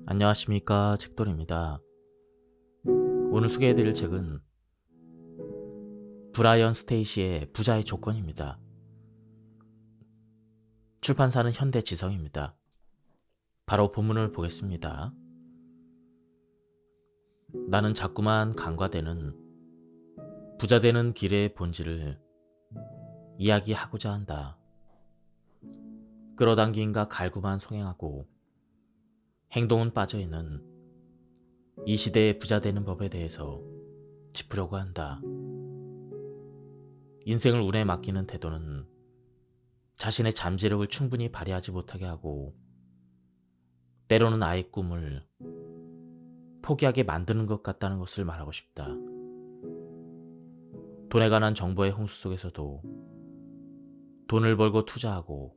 안녕하십니까, 책돌입니다. 오늘 소개해드릴 책은 브라이언 스테이시의 부자의 조건입니다. 출판사는 현대지성입니다. 바로 본문을 보겠습니다. 나는 자꾸만 간과되는 부자 되는 길의 본질을 이야기하고자 한다. 끌어당김과 갈구만 성행하고 행동은 빠져있는 이 시대의 부자 되는 법에 대해서 짚으려고 한다. 인생을 운에 맡기는 태도는 자신의 잠재력을 충분히 발휘하지 못하게 하고 때로는 아이의 꿈을 포기하게 만드는 것 같다는 것을 말하고 싶다. 돈에 관한 정보의 홍수 속에서도 돈을 벌고 투자하고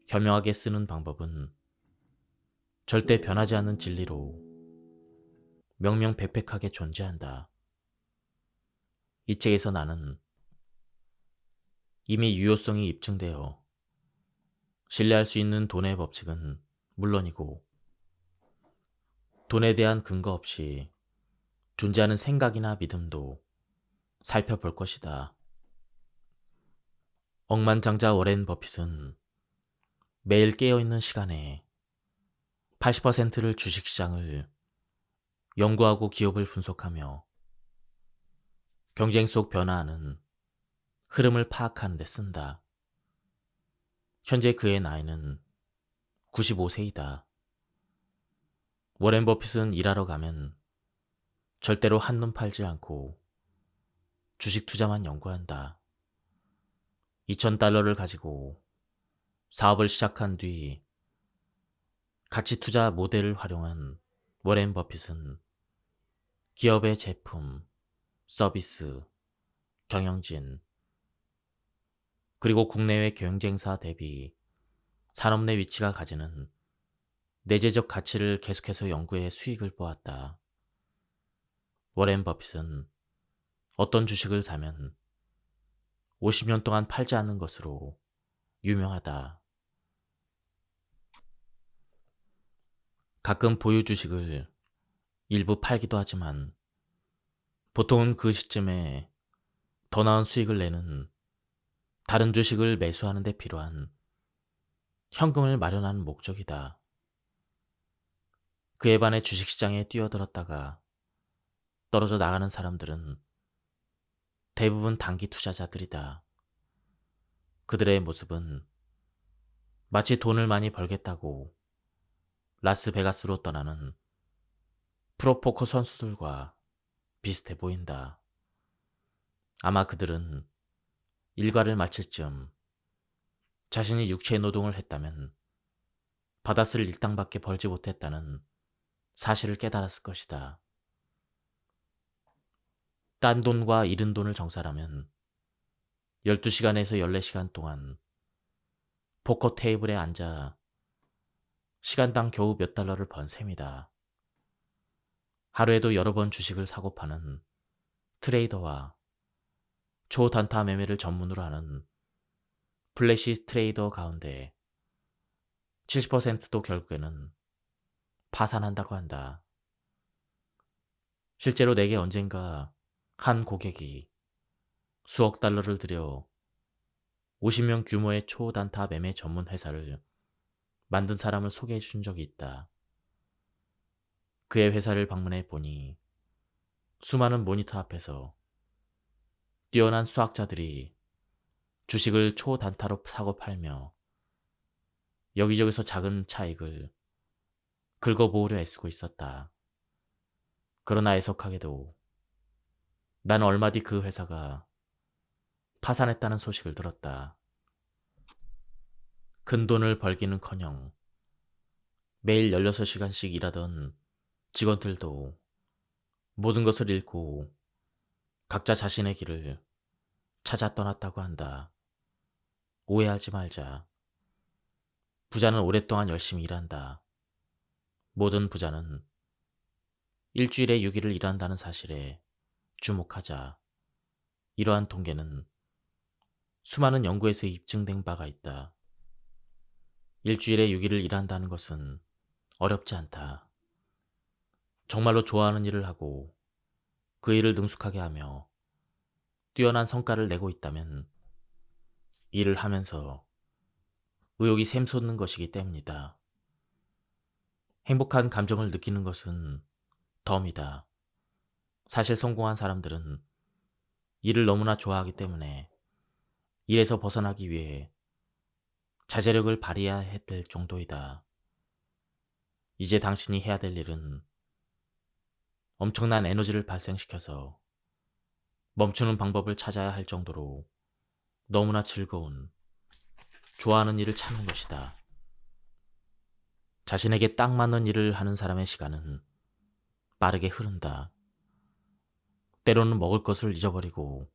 현명하게 쓰는 방법은 절대 변하지 않는 진리로 명명백백하게 존재한다. 이 책에서 나는 이미 유효성이 입증되어 신뢰할 수 있는 돈의 법칙은 물론이고 돈에 대한 근거 없이 존재하는 생각이나 믿음도 살펴볼 것이다. 억만장자 워렌 버핏은 매일 깨어있는 시간에 80%를 주식시장을 연구하고 기업을 분석하며 경쟁 속 변화하는 흐름을 파악하는 데 쓴다. 현재 그의 나이는 95세이다. 워렌 버핏은 일하러 가면 절대로 한눈 팔지 않고 주식 투자만 연구한다. 2,000달러를 가지고 사업을 시작한 뒤 가치 투자 모델을 활용한 워렌 버핏은 기업의 제품, 서비스, 경영진, 그리고 국내외 경쟁사 대비 산업 내 위치가 가지는 내재적 가치를 계속해서 연구해 수익을 보았다. 워렌 버핏은 어떤 주식을 사면 50년 동안 팔지 않는 것으로 유명하다. 가끔 보유 주식을 일부 팔기도 하지만 보통은 그 시점에 더 나은 수익을 내는 다른 주식을 매수하는 데 필요한 현금을 마련하는 목적이다. 그에 반해 주식시장에 뛰어들었다가 떨어져 나가는 사람들은 대부분 단기 투자자들이다. 그들의 모습은 마치 돈을 많이 벌겠다고 라스베가스로 떠나는 프로포커 선수들과 비슷해 보인다. 아마 그들은 일과를 마칠 즈음 자신이 육체 노동을 했다면 받았을 일당밖에 벌지 못했다는 사실을 깨달았을 것이다. 딴 돈과 잃은 돈을 정산하면 12시간에서 14시간 동안 포커 테이블에 앉아 시간당 겨우 몇 달러를 번 셈이다. 하루에도 여러 번 주식을 사고 파는 트레이더와 초단타 매매를 전문으로 하는 플래시 트레이더 가운데 70%도 결국에는 파산한다고 한다. 실제로 내게 언젠가 한 고객이 수억 달러를 들여 50명 규모의 초단타 매매 전문 회사를 만든 사람을 소개해 준 적이 있다. 그의 회사를 방문해 보니 수많은 모니터 앞에서 뛰어난 수학자들이 주식을 초단타로 사고 팔며 여기저기서 작은 차익을 긁어모으려 애쓰고 있었다. 그러나 애석하게도 나는 얼마 뒤 그 회사가 파산했다는 소식을 들었다. 큰 돈을 벌기는커녕 매일 16시간씩 일하던 직원들도 모든 것을 잃고 각자 자신의 길을 찾아 떠났다고 한다. 오해하지 말자. 부자는 오랫동안 열심히 일한다. 모든 부자는 일주일에 6일을 일한다는 사실에 주목하자. 이러한 통계는 수많은 연구에서 입증된 바가 있다. 일주일에 6일을 일한다는 것은 어렵지 않다. 정말로 좋아하는 일을 하고 그 일을 능숙하게 하며 뛰어난 성과를 내고 있다면 일을 하면서 의욕이 샘솟는 것이기 때문이다. 행복한 감정을 느끼는 것은 덤이다. 사실 성공한 사람들은 일을 너무나 좋아하기 때문에 일에서 벗어나기 위해 자제력을 발휘해야 될 정도이다. 이제 당신이 해야 될 일은 엄청난 에너지를 발생시켜서 멈추는 방법을 찾아야 할 정도로 너무나 즐거운, 좋아하는 일을 찾는 것이다. 자신에게 딱 맞는 일을 하는 사람의 시간은 빠르게 흐른다. 때로는 먹을 것을 잊어버리고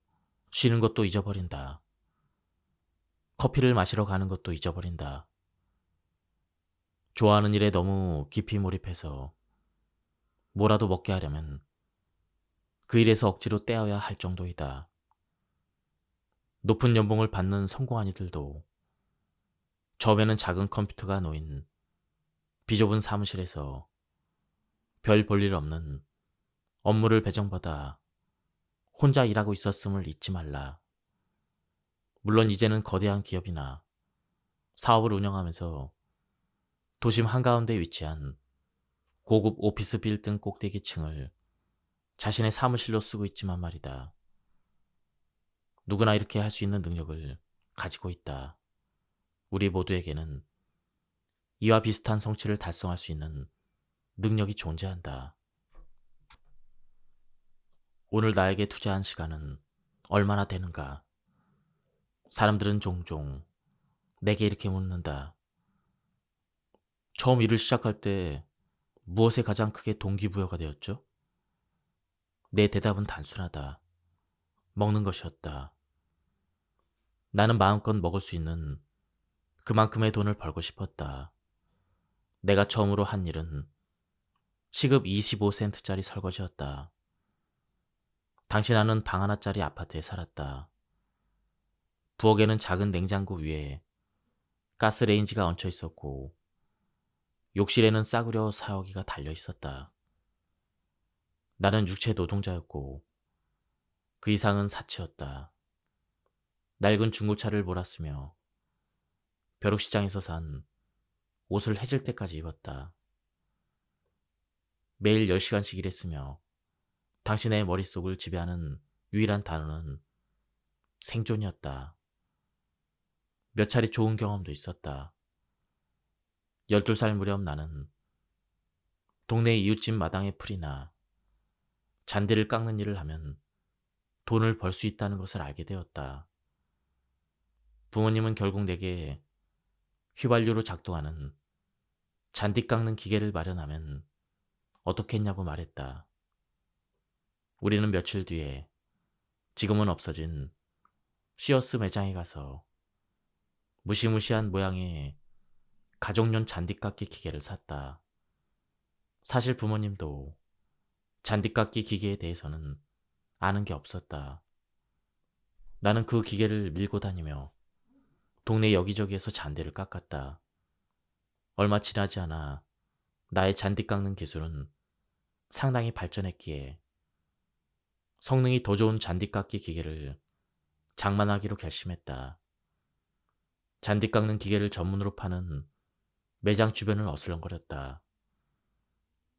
쉬는 것도 잊어버린다. 커피를 마시러 가는 것도 잊어버린다. 좋아하는 일에 너무 깊이 몰입해서 뭐라도 먹게 하려면 그 일에서 억지로 떼어야 할 정도이다. 높은 연봉을 받는 성공한 이들도 처음에는 작은 컴퓨터가 놓인 비좁은 사무실에서 별 볼 일 없는 업무를 배정받아 혼자 일하고 있었음을 잊지 말라. 물론 이제는 거대한 기업이나 사업을 운영하면서 도심 한가운데 위치한 고급 오피스 빌딩 꼭대기 층을 자신의 사무실로 쓰고 있지만 말이다. 누구나 이렇게 할 수 있는 능력을 가지고 있다. 우리 모두에게는 이와 비슷한 성취를 달성할 수 있는 능력이 존재한다. 오늘 나에게 투자한 시간은 얼마나 되는가? 사람들은 종종 내게 이렇게 묻는다. 처음 일을 시작할 때 무엇에 가장 크게 동기부여가 되었죠? 내 대답은 단순하다. 먹는 것이었다. 나는 마음껏 먹을 수 있는 그만큼의 돈을 벌고 싶었다. 내가 처음으로 한 일은 시급 25센트짜리 설거지였다. 당신아는 방 하나짜리 아파트에 살았다. 부엌에는 작은 냉장고 위에 가스레인지가 얹혀 있었고 욕실에는 싸구려 사오기가 달려 있었다. 나는 육체 노동자였고 그 이상은 사치였다. 낡은 중고차를 몰았으며 벼룩시장에서 산 옷을 해질 때까지 입었다. 매일 10시간씩 일했으며 당신의 머릿속을 지배하는 유일한 단어는 생존이었다. 몇 차례 좋은 경험도 있었다. 12살 무렵 나는 동네 이웃집 마당의 풀이나 잔디를 깎는 일을 하면 돈을 벌 수 있다는 것을 알게 되었다. 부모님은 결국 내게 휘발유로 작동하는 잔디 깎는 기계를 마련하면 어떻겠냐고 말했다. 우리는 며칠 뒤에 지금은 없어진 시어스 매장에 가서 무시무시한 모양의 가족용 잔디깎기 기계를 샀다. 사실 부모님도 잔디깎기 기계에 대해서는 아는 게 없었다. 나는 그 기계를 밀고 다니며 동네 여기저기에서 잔디를 깎았다. 얼마 지나지 않아 나의 잔디 깎는 기술은 상당히 발전했기에 성능이 더 좋은 잔디 깎기 기계를 장만하기로 결심했다. 잔디 깎는 기계를 전문으로 파는 매장 주변을 어슬렁거렸다.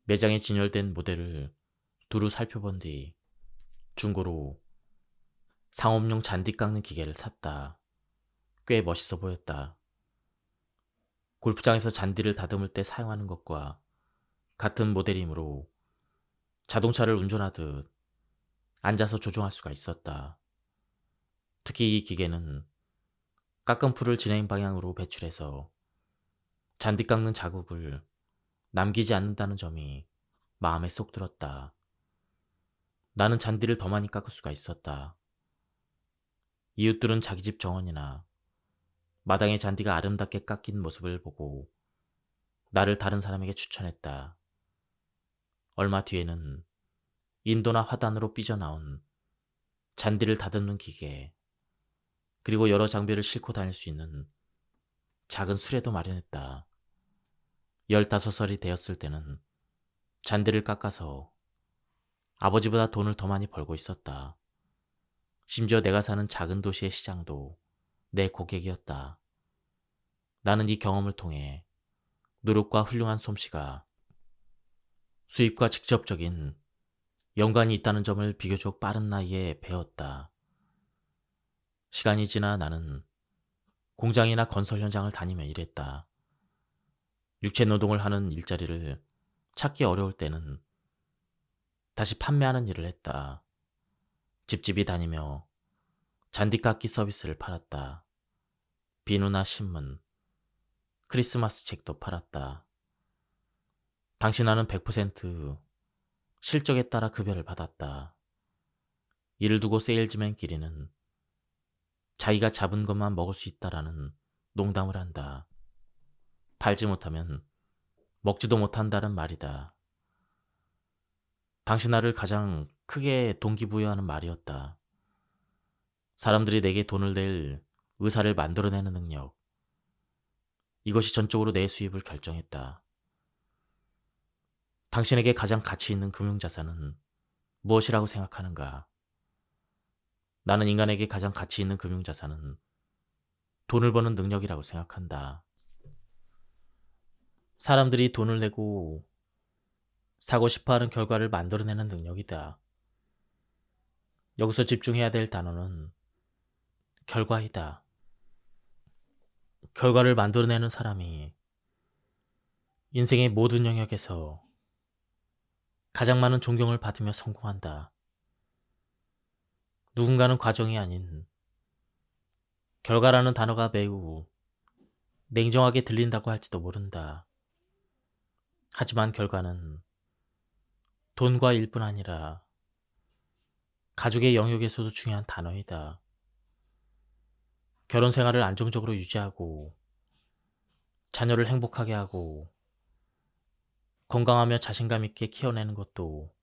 매장에 진열된 모델을 두루 살펴본 뒤 중고로 상업용 잔디 깎는 기계를 샀다. 꽤 멋있어 보였다. 골프장에서 잔디를 다듬을 때 사용하는 것과 같은 모델이므로 자동차를 운전하듯 앉아서 조종할 수가 있었다. 특히 이 기계는 깎은 풀을 진행 방향으로 배출해서 잔디 깎는 자국을 남기지 않는다는 점이 마음에 쏙 들었다. 나는 잔디를 더 많이 깎을 수가 있었다. 이웃들은 자기 집 정원이나 마당의 잔디가 아름답게 깎인 모습을 보고 나를 다른 사람에게 추천했다. 얼마 뒤에는 인도나 화단으로 삐져나온 잔디를 다듬는 기계, 그리고 여러 장비를 싣고 다닐 수 있는 작은 수레도 마련했다. 15살이 되었을 때는 잔디를 깎아서 아버지보다 돈을 더 많이 벌고 있었다. 심지어 내가 사는 작은 도시의 시장도 내 고객이었다. 나는 이 경험을 통해 노력과 훌륭한 솜씨가 수입과 직접적인 연관이 있다는 점을 비교적 빠른 나이에 배웠다. 시간이 지나 나는 공장이나 건설 현장을 다니며 일했다. 육체 노동을 하는 일자리를 찾기 어려울 때는 다시 판매하는 일을 했다. 집집이 다니며 잔디깎기 서비스를 팔았다. 비누나 신문, 크리스마스 책도 팔았다. 당신아는 100% 실적에 따라 급여를 받았다. 이를 두고 세일즈맨끼리는 자기가 잡은 것만 먹을 수 있다라는 농담을 한다. 팔지 못하면 먹지도 못한다는 말이다. 당신아를 가장 크게 동기부여하는 말이었다. 사람들이 내게 돈을 낼 의사를 만들어내는 능력. 이것이 전적으로 내 수입을 결정했다. 당신에게 가장 가치 있는 금융자산은 무엇이라고 생각하는가? 나는 인간에게 가장 가치 있는 금융자산은 돈을 버는 능력이라고 생각한다. 사람들이 돈을 내고 사고 싶어하는 결과를 만들어내는 능력이다. 여기서 집중해야 될 단어는 결과이다. 결과를 만들어내는 사람이 인생의 모든 영역에서 가장 많은 존경을 받으며 성공한다. 누군가는 과정이 아닌 결과라는 단어가 매우 냉정하게 들린다고 할지도 모른다. 하지만 결과는 돈과 일뿐 아니라 가족의 영역에서도 중요한 단어이다. 결혼 생활을 안정적으로 유지하고 자녀를 행복하게 하고 건강하며 자신감 있게 키워내는 것도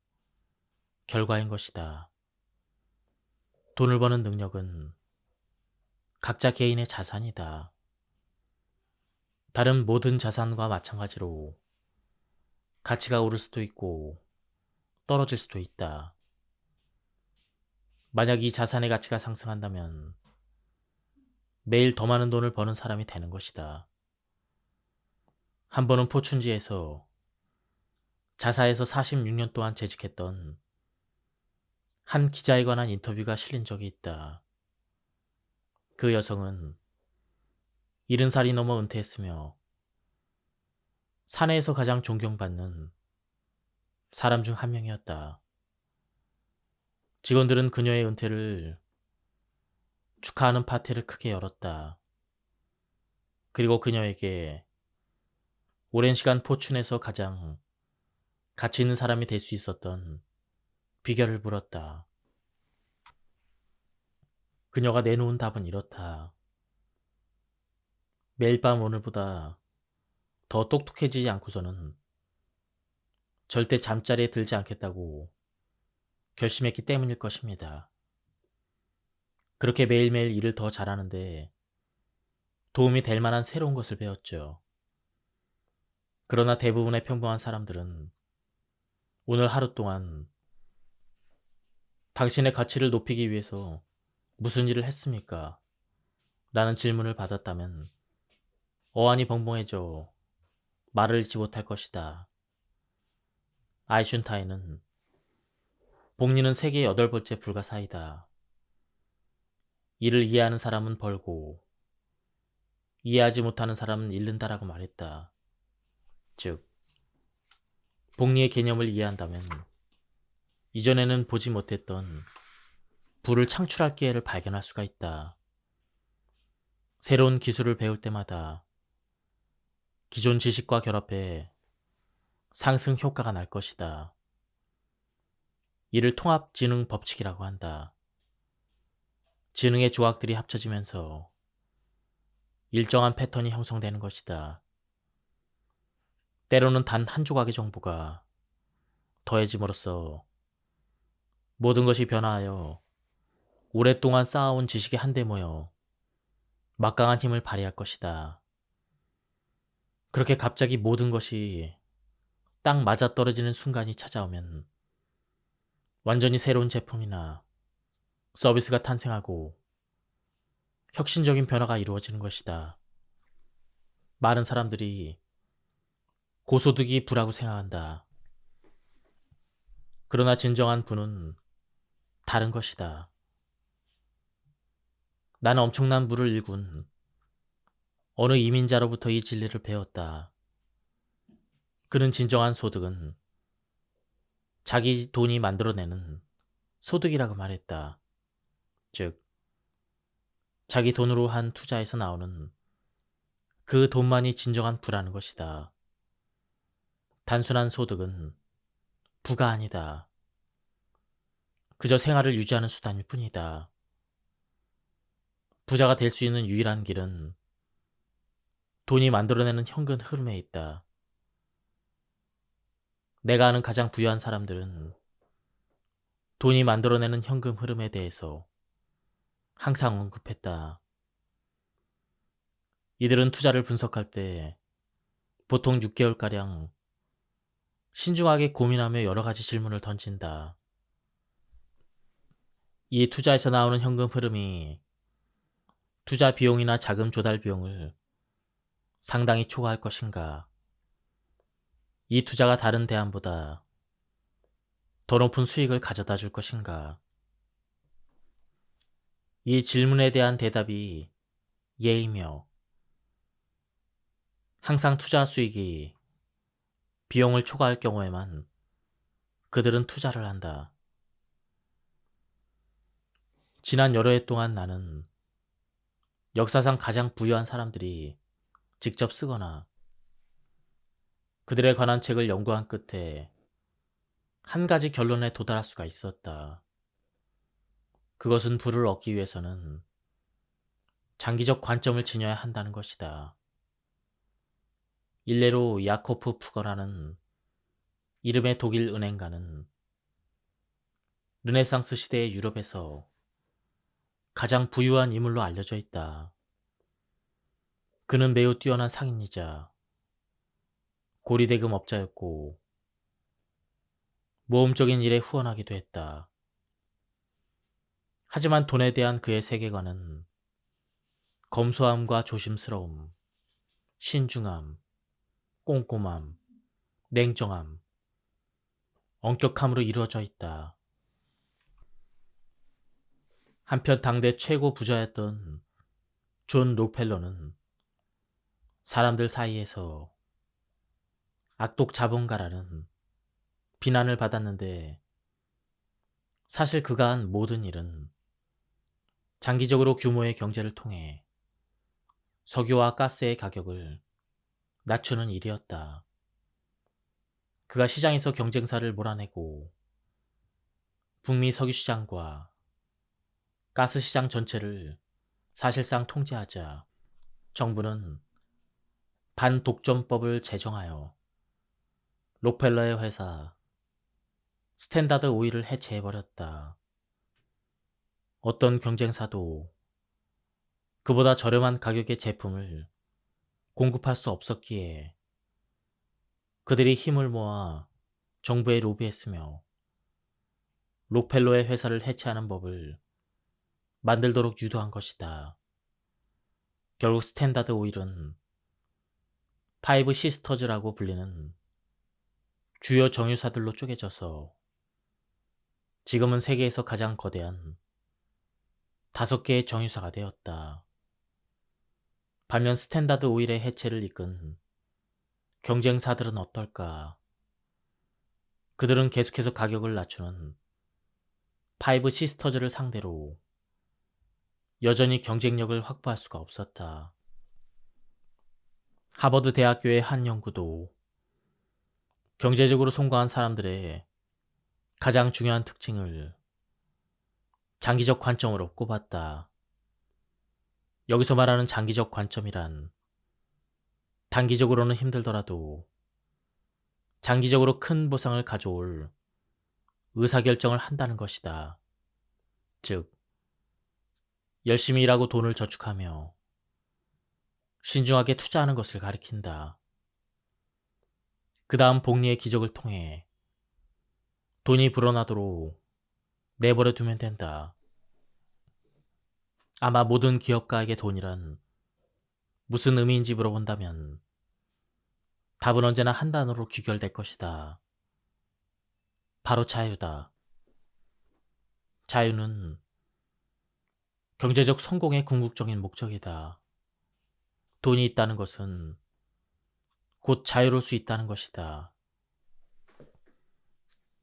결과인 것이다. 돈을 버는 능력은 각자 개인의 자산이다. 다른 모든 자산과 마찬가지로 가치가 오를 수도 있고 떨어질 수도 있다. 만약 이 자산의 가치가 상승한다면 매일 더 많은 돈을 버는 사람이 되는 것이다. 한 번은 포춘지에서 자사에서 46년 동안 재직했던 한 기자에 관한 인터뷰가 실린 적이 있다. 그 여성은 70살이 넘어 은퇴했으며 사내에서 가장 존경받는 사람 중 한 명이었다. 직원들은 그녀의 은퇴를 축하하는 파티를 크게 열었다. 그리고 그녀에게 오랜 시간 포춘에서 가장 가치 있는 사람이 될 수 있었던 비결을 물었다. 그녀가 내놓은 답은 이렇다. 매일 밤 오늘보다 더 똑똑해지지 않고서는 절대 잠자리에 들지 않겠다고 결심했기 때문일 것입니다. 그렇게 매일매일 일을 더 잘하는데 도움이 될 만한 새로운 것을 배웠죠. 그러나 대부분의 평범한 사람들은 오늘 하루 동안 당신의 가치를 높이기 위해서 무슨 일을 했습니까? 라는 질문을 받았다면 어안이 벙벙해져 말을 잃지 못할 것이다. 아이슌타인은 복리는 세계 8번째 불가사이다. 이를 이해하는 사람은 벌고 이해하지 못하는 사람은 잃는다라고 말했다. 즉, 복리의 개념을 이해한다면 이전에는 보지 못했던 부를 창출할 기회를 발견할 수가 있다. 새로운 기술을 배울 때마다 기존 지식과 결합해 상승 효과가 날 것이다. 이를 통합지능 법칙이라고 한다. 지능의 조각들이 합쳐지면서 일정한 패턴이 형성되는 것이다. 때로는 단 한 조각의 정보가 더해짐으로써 모든 것이 변화하여 오랫동안 쌓아온 지식이 한데 모여 막강한 힘을 발휘할 것이다. 그렇게 갑자기 모든 것이 딱 맞아떨어지는 순간이 찾아오면 완전히 새로운 제품이나 서비스가 탄생하고 혁신적인 변화가 이루어지는 것이다. 많은 사람들이 고소득이 부라고 생각한다. 그러나 진정한 부는 다른 것이다. 나는 엄청난 부를 일군 어느 이민자로부터 이 진리를 배웠다. 그는 진정한 소득은 자기 돈이 만들어내는 소득이라고 말했다. 즉, 자기 돈으로 한 투자에서 나오는 그 돈만이 진정한 부라는 것이다. 단순한 소득은 부가 아니다. 그저 생활을 유지하는 수단일 뿐이다. 부자가 될 수 있는 유일한 길은 돈이 만들어내는 현금 흐름에 있다. 내가 아는 가장 부유한 사람들은 돈이 만들어내는 현금 흐름에 대해서 항상 언급했다. 이들은 투자를 분석할 때 보통 6개월가량 신중하게 고민하며 여러 가지 질문을 던진다. 이 투자에서 나오는 현금 흐름이 투자 비용이나 자금 조달 비용을 상당히 초과할 것인가? 이 투자가 다른 대안보다 더 높은 수익을 가져다 줄 것인가? 이 질문에 대한 대답이 예이며 항상 투자 수익이 비용을 초과할 경우에만 그들은 투자를 한다. 지난 여러 해 동안 나는 역사상 가장 부유한 사람들이 직접 쓰거나 그들에 관한 책을 연구한 끝에 한 가지 결론에 도달할 수가 있었다. 그것은 부를 얻기 위해서는 장기적 관점을 지녀야 한다는 것이다. 일례로 야코프 푸거라는 이름의 독일 은행가는 르네상스 시대의 유럽에서 가장 부유한 인물로 알려져 있다. 그는 매우 뛰어난 상인이자 고리대금 업자였고 모험적인 일에 후원하기도 했다. 하지만 돈에 대한 그의 세계관은 검소함과 조심스러움, 신중함, 꼼꼼함, 냉정함, 엄격함으로 이루어져 있다. 한편 당대 최고 부자였던 존 록펠러는 사람들 사이에서 악독 자본가라는 비난을 받았는데 사실 그가 한 모든 일은 장기적으로 규모의 경제를 통해 석유와 가스의 가격을 낮추는 일이었다. 그가 시장에서 경쟁사를 몰아내고 북미 석유 시장과 가스 시장 전체를 사실상 통제하자 정부는 반독점법을 제정하여 록펠러의 회사 스탠다드 오일을 해체해버렸다. 어떤 경쟁사도 그보다 저렴한 가격의 제품을 공급할 수 없었기에 그들이 힘을 모아 정부에 로비했으며 록펠러의 회사를 해체하는 법을 만들도록 유도한 것이다. 결국 스탠다드 오일은 파이브 시스터즈라고 불리는 주요 정유사들로 쪼개져서 지금은 세계에서 가장 거대한 5개의 정유사가 되었다. 반면 스탠다드 오일의 해체를 이끈 경쟁사들은 어떨까? 그들은 계속해서 가격을 낮추는 파이브 시스터즈를 상대로 여전히 경쟁력을 확보할 수가 없었다. 하버드 대학교의 한 연구도 경제적으로 성공한 사람들의 가장 중요한 특징을 장기적 관점으로 꼽았다. 여기서 말하는 장기적 관점이란 단기적으로는 힘들더라도 장기적으로 큰 보상을 가져올 의사결정을 한다는 것이다. 즉, 열심히 일하고 돈을 저축하며 신중하게 투자하는 것을 가리킨다. 그 다음 복리의 기적을 통해 돈이 불어나도록 내버려 두면 된다. 아마 모든 기업가에게 돈이란 무슨 의미인지 물어본다면 답은 언제나 한 단어로 귀결될 것이다. 바로 자유다. 자유는 경제적 성공의 궁극적인 목적이다. 돈이 있다는 것은 곧 자유로울 수 있다는 것이다.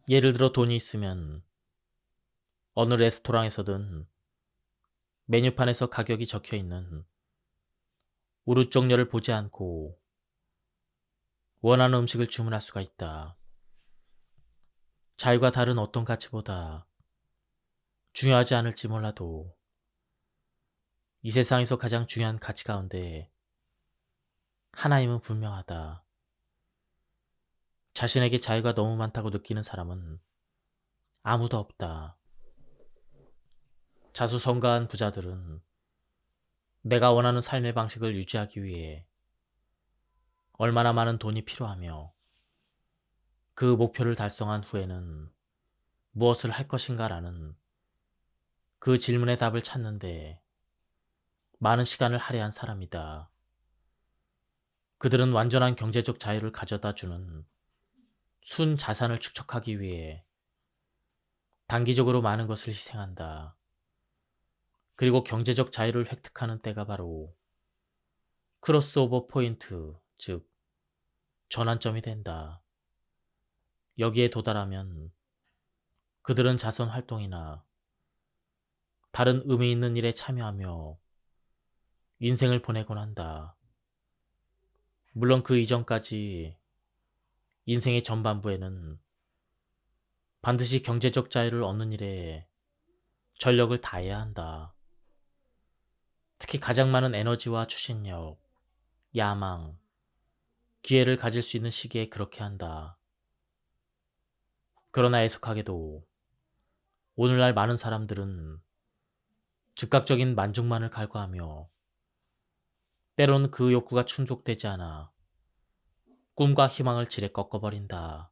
예를 들어 돈이 있으면 어느 레스토랑에서든 메뉴판에서 가격이 적혀 있는 우르종류를 보지 않고 원하는 음식을 주문할 수가 있다. 자유가 다른 어떤 가치보다 중요하지 않을지 몰라도 이 세상에서 가장 중요한 가치 가운데 하나임은 분명하다. 자신에게 자유가 너무 많다고 느끼는 사람은 아무도 없다. 자수성가한 부자들은 내가 원하는 삶의 방식을 유지하기 위해 얼마나 많은 돈이 필요하며 그 목표를 달성한 후에는 무엇을 할 것인가라는 그 질문의 답을 찾는데 많은 시간을 할애한 사람이다. 그들은 완전한 경제적 자유를 가져다 주는 순 자산을 축적하기 위해 단기적으로 많은 것을 희생한다. 그리고 경제적 자유를 획득하는 때가 바로 크로스오버 포인트, 즉 전환점이 된다. 여기에 도달하면 그들은 자선 활동이나 다른 의미 있는 일에 참여하며 인생을 보내곤 한다. 물론 그 이전까지 인생의 전반부에는 반드시 경제적 자유를 얻는 일에 전력을 다해야 한다. 특히 가장 많은 에너지와 추진력, 야망, 기회를 가질 수 있는 시기에 그렇게 한다. 그러나 애석하게도 오늘날 많은 사람들은 즉각적인 만족만을 갈구하며 때로는 그 욕구가 충족되지 않아 꿈과 희망을 지레 꺾어버린다.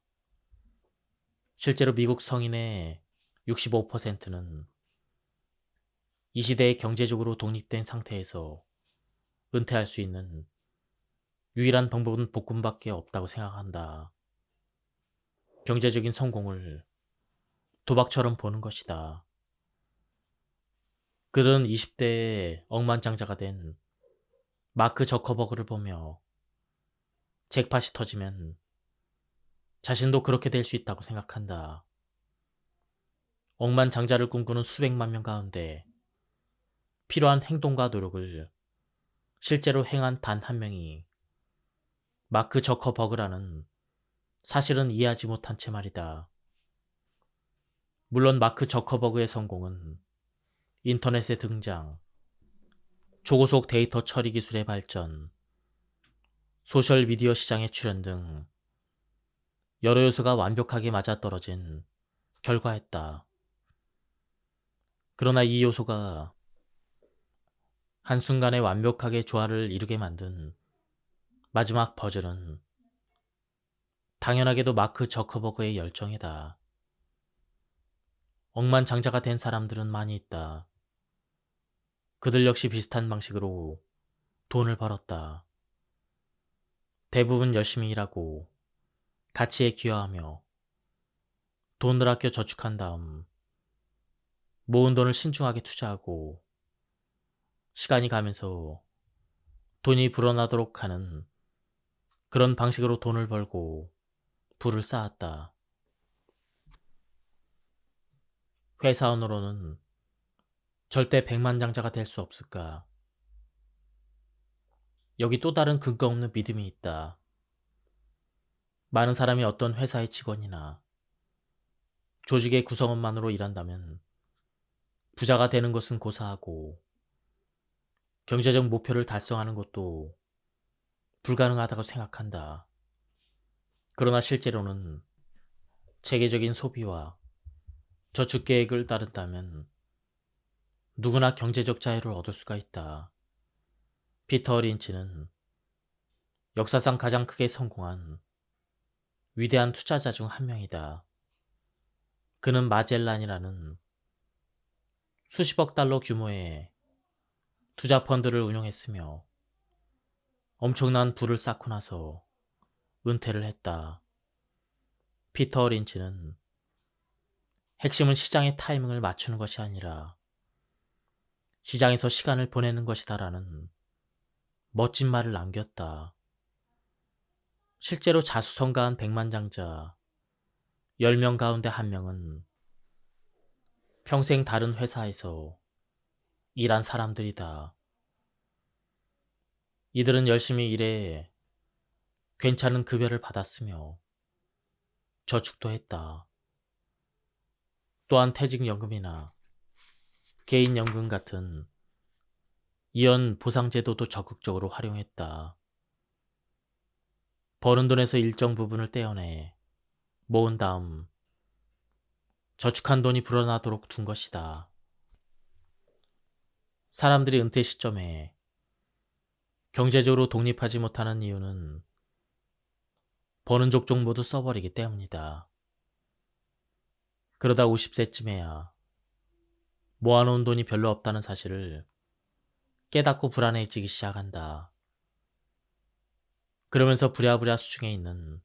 실제로 미국 성인의 65%는 이 시대에 경제적으로 독립된 상태에서 은퇴할 수 있는 유일한 방법은 복권밖에 없다고 생각한다. 경제적인 성공을 도박처럼 보는 것이다. 그들은 20대에 억만장자가 된 마크 저커버그를 보며 잭팟이 터지면 자신도 그렇게 될 수 있다고 생각한다. 억만장자를 꿈꾸는 수백만 명 가운데 필요한 행동과 노력을 실제로 행한 단 한 명이 마크 저커버그라는 사실은 이해하지 못한 채 말이다. 물론 마크 저커버그의 성공은 인터넷의 등장, 초고속 데이터 처리 기술의 발전, 소셜미디어 시장의 출현 등 여러 요소가 완벽하게 맞아떨어진 결과였다. 그러나 이 요소가 한순간에 완벽하게 조화를 이루게 만든 마지막 퍼즐은 당연하게도 마크 저커버그의 열정이다. 억만장자가 된 사람들은 많이 있다. 그들 역시 비슷한 방식으로 돈을 벌었다. 대부분 열심히 일하고 가치에 기여하며 돈을 아껴 저축한 다음 모은 돈을 신중하게 투자하고 시간이 가면서 돈이 불어나도록 하는 그런 방식으로 돈을 벌고 부를 쌓았다. 회사원으로는 절대 백만장자가 될 수 없을까? 여기 또 다른 근거 없는 믿음이 있다. 많은 사람이 어떤 회사의 직원이나 조직의 구성원만으로 일한다면 부자가 되는 것은 고사하고 경제적 목표를 달성하는 것도 불가능하다고 생각한다. 그러나 실제로는 체계적인 소비와 저축 계획을 따른다면 누구나 경제적 자유를 얻을 수가 있다. 피터 린치는 역사상 가장 크게 성공한 위대한 투자자 중 한 명이다. 그는 마젤란이라는 수십억 달러 규모의 투자 펀드를 운영했으며 엄청난 부를 쌓고 나서 은퇴를 했다. 피터 린치는 핵심은 시장의 타이밍을 맞추는 것이 아니라 시장에서 시간을 보내는 것이다라는 멋진 말을 남겼다. 실제로 자수성가한 백만장자 10명 가운데 한 명은 평생 다른 회사에서 일한 사람들이다. 이들은 열심히 일해 괜찮은 급여를 받았으며 저축도 했다. 또한 퇴직연금이나 개인연금 같은 이연 보상제도도 적극적으로 활용했다. 버는 돈에서 일정 부분을 떼어내 모은 다음 저축한 돈이 불어나도록 둔 것이다. 사람들이 은퇴 시점에 경제적으로 독립하지 못하는 이유는 버는 족족 모두 써버리기 때문이다. 그러다 50세쯤에야 모아놓은 돈이 별로 없다는 사실을 깨닫고 불안해지기 시작한다. 그러면서 부랴부랴 수중에 있는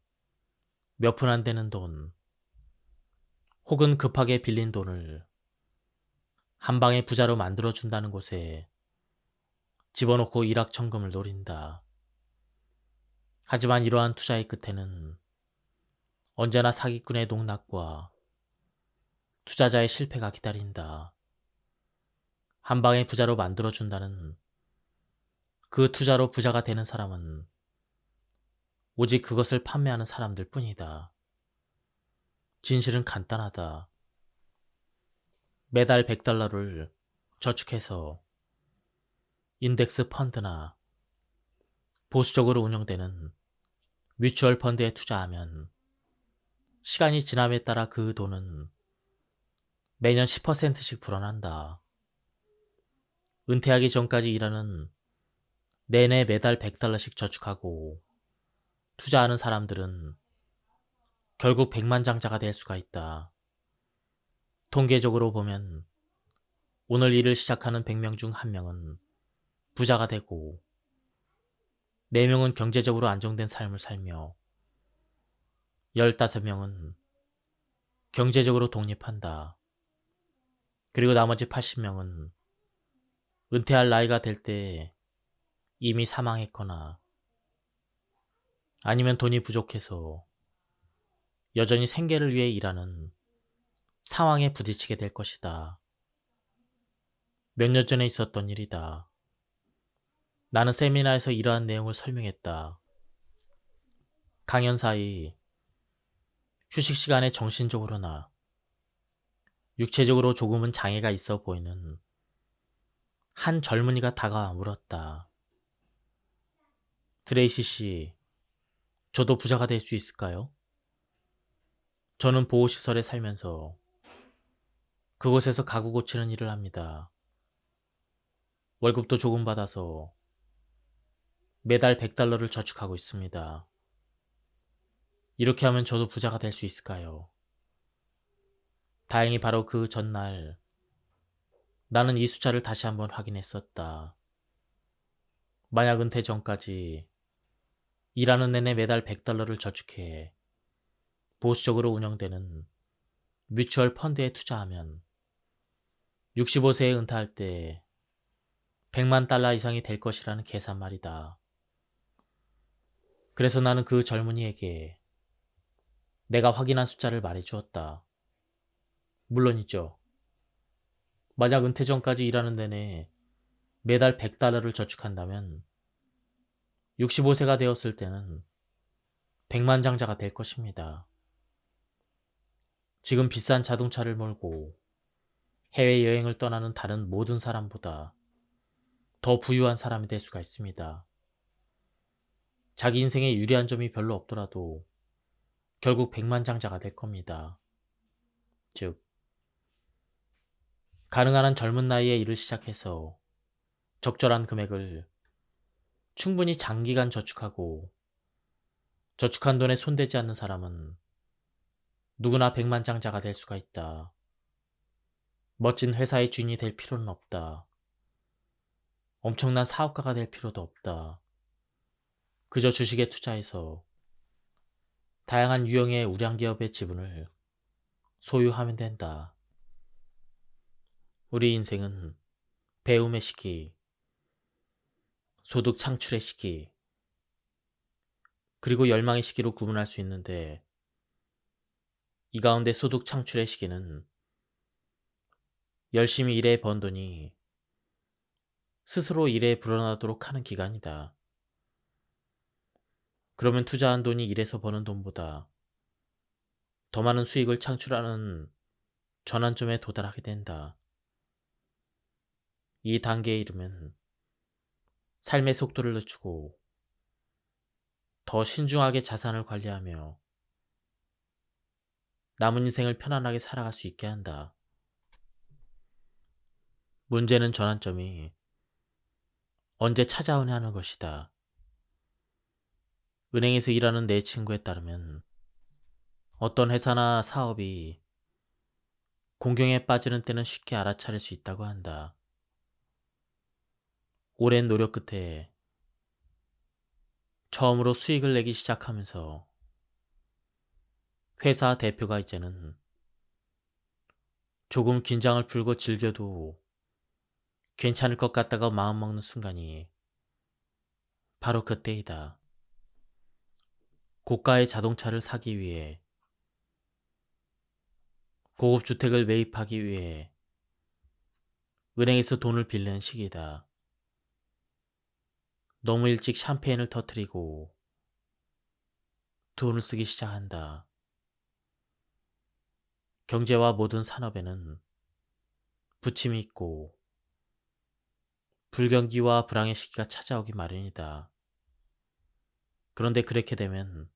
몇 푼 안 되는 돈, 혹은 급하게 빌린 돈을 한 방에 부자로 만들어준다는 곳에 집어넣고 일확천금을 노린다. 하지만 이러한 투자의 끝에는 언제나 사기꾼의 농락과 투자자의 실패가 기다린다. 한 방에 부자로 만들어준다는 그 투자로 부자가 되는 사람은 오직 그것을 판매하는 사람들 뿐이다. 진실은 간단하다. 매달 100달러를 저축해서 인덱스 펀드나 보수적으로 운영되는 뮤추얼 펀드에 투자하면 시간이 지남에 따라 그 돈은 매년 10%씩 불어난다. 은퇴하기 전까지 일하는 내내 매달 100달러씩 저축하고 투자하는 사람들은 결국 백만장자가 될 수가 있다. 통계적으로 보면 오늘 일을 시작하는 100명 중 1명은 부자가 되고 4명은 경제적으로 안정된 삶을 살며 15명은 경제적으로 독립한다. 그리고 나머지 80명은 은퇴할 나이가 될 때 이미 사망했거나 아니면 돈이 부족해서 여전히 생계를 위해 일하는 상황에 부딪히게 될 것이다. 몇 년 전에 있었던 일이다. 나는 세미나에서 이러한 내용을 설명했다. 강연사이 휴식 시간에 정신적으로나 육체적으로 조금은 장애가 있어 보이는 한 젊은이가 다가와 물었다. 트레이시 씨, 저도 부자가 될 수 있을까요? 저는 보호시설에 살면서 그곳에서 가구 고치는 일을 합니다. 월급도 조금 받아서 매달 100달러를 저축하고 있습니다. 이렇게 하면 저도 부자가 될 수 있을까요? 다행히 바로 그 전날 나는 이 숫자를 다시 한번 확인했었다. 만약 은퇴 전까지 일하는 내내 매달 100달러를 저축해 보수적으로 운영되는 뮤추얼 펀드에 투자하면 65세에 은퇴할 때 100만 달러 이상이 될 것이라는 계산 말이다. 그래서 나는 그 젊은이에게 내가 확인한 숫자를 말해주었다. 물론이죠. 만약 은퇴 전까지 일하는 내내 매달 100달러를 저축한다면 65세가 되었을 때는 100만장자가 될 것입니다. 지금 비싼 자동차를 몰고 해외여행을 떠나는 다른 모든 사람보다 더 부유한 사람이 될 수가 있습니다. 자기 인생에 유리한 점이 별로 없더라도 결국 백만장자가 될 겁니다. 즉, 가능한 한 젊은 나이에 일을 시작해서 적절한 금액을 충분히 장기간 저축하고 저축한 돈에 손대지 않는 사람은 누구나 백만장자가 될 수가 있다. 멋진 회사의 주인이 될 필요는 없다. 엄청난 사업가가 될 필요도 없다. 그저 주식에 투자해서 다양한 유형의 우량기업의 지분을 소유하면 된다. 우리 인생은 배움의 시기, 소득 창출의 시기, 그리고 열망의 시기로 구분할 수 있는데, 이 가운데 소득 창출의 시기는 열심히 일해 번 돈이 스스로 일에 불어나도록 하는 기간이다. 그러면 투자한 돈이 일해서 버는 돈보다 더 많은 수익을 창출하는 전환점에 도달하게 된다. 이 단계에 이르면 삶의 속도를 늦추고 더 신중하게 자산을 관리하며 남은 인생을 편안하게 살아갈 수 있게 한다. 문제는 전환점이 언제 찾아오냐는 것이다. 은행에서 일하는 내 친구에 따르면 어떤 회사나 사업이 공경에 빠지는 때는 쉽게 알아차릴 수 있다고 한다. 오랜 노력 끝에 처음으로 수익을 내기 시작하면서 회사 대표가 이제는 조금 긴장을 풀고 즐겨도 괜찮을 것 같다고 마음먹는 순간이 바로 그때이다. 고가의 자동차를 사기 위해, 고급 주택을 매입하기 위해 은행에서 돈을 빌리는 시기다. 너무 일찍 샴페인을 터뜨리고 돈을 쓰기 시작한다. 경제와 모든 산업에는 부침이 있고 불경기와 불황의 시기가 찾아오기 마련이다. 그런데 그렇게 되면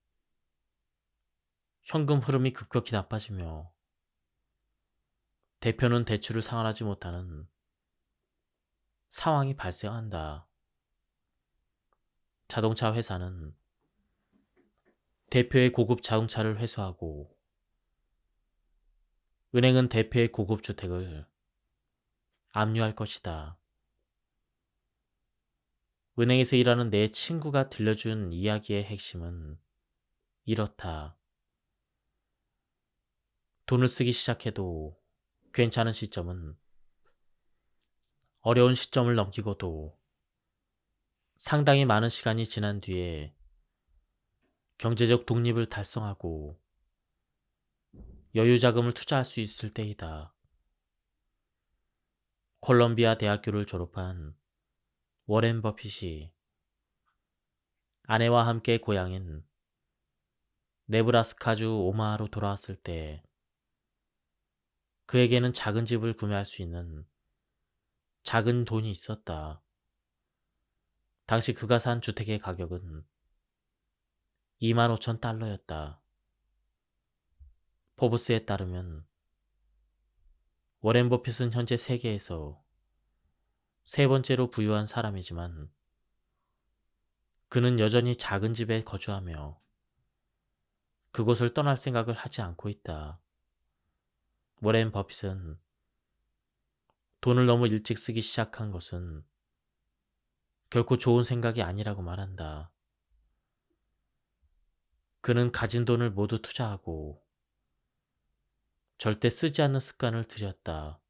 현금 흐름이 급격히 나빠지며 대표는 대출을 상환하지 못하는 상황이 발생한다. 자동차 회사는 대표의 고급 자동차를 회수하고 은행은 대표의 고급 주택을 압류할 것이다. 은행에서 일하는 내 친구가 들려준 이야기의 핵심은 이렇다. 돈을 쓰기 시작해도 괜찮은 시점은 어려운 시점을 넘기고도 상당히 많은 시간이 지난 뒤에 경제적 독립을 달성하고 여유 자금을 투자할 수 있을 때이다. 콜롬비아 대학교를 졸업한 워렌 버핏이 아내와 함께 고향인 네브라스카주 오마하로 돌아왔을 때 그에게는 작은 집을 구매할 수 있는 작은 돈이 있었다. 당시 그가 산 주택의 가격은 25,000달러였다. 포브스에 따르면 워렌 버핏은 현재 세계에서 세 번째로 부유한 사람이지만 그는 여전히 작은 집에 거주하며 그곳을 떠날 생각을 하지 않고 있다. 워렌 버핏은 돈을 너무 일찍 쓰기 시작한 것은 결코 좋은 생각이 아니라고 말한다. 그는 가진 돈을 모두 투자하고 절대 쓰지 않는 습관을 들였다.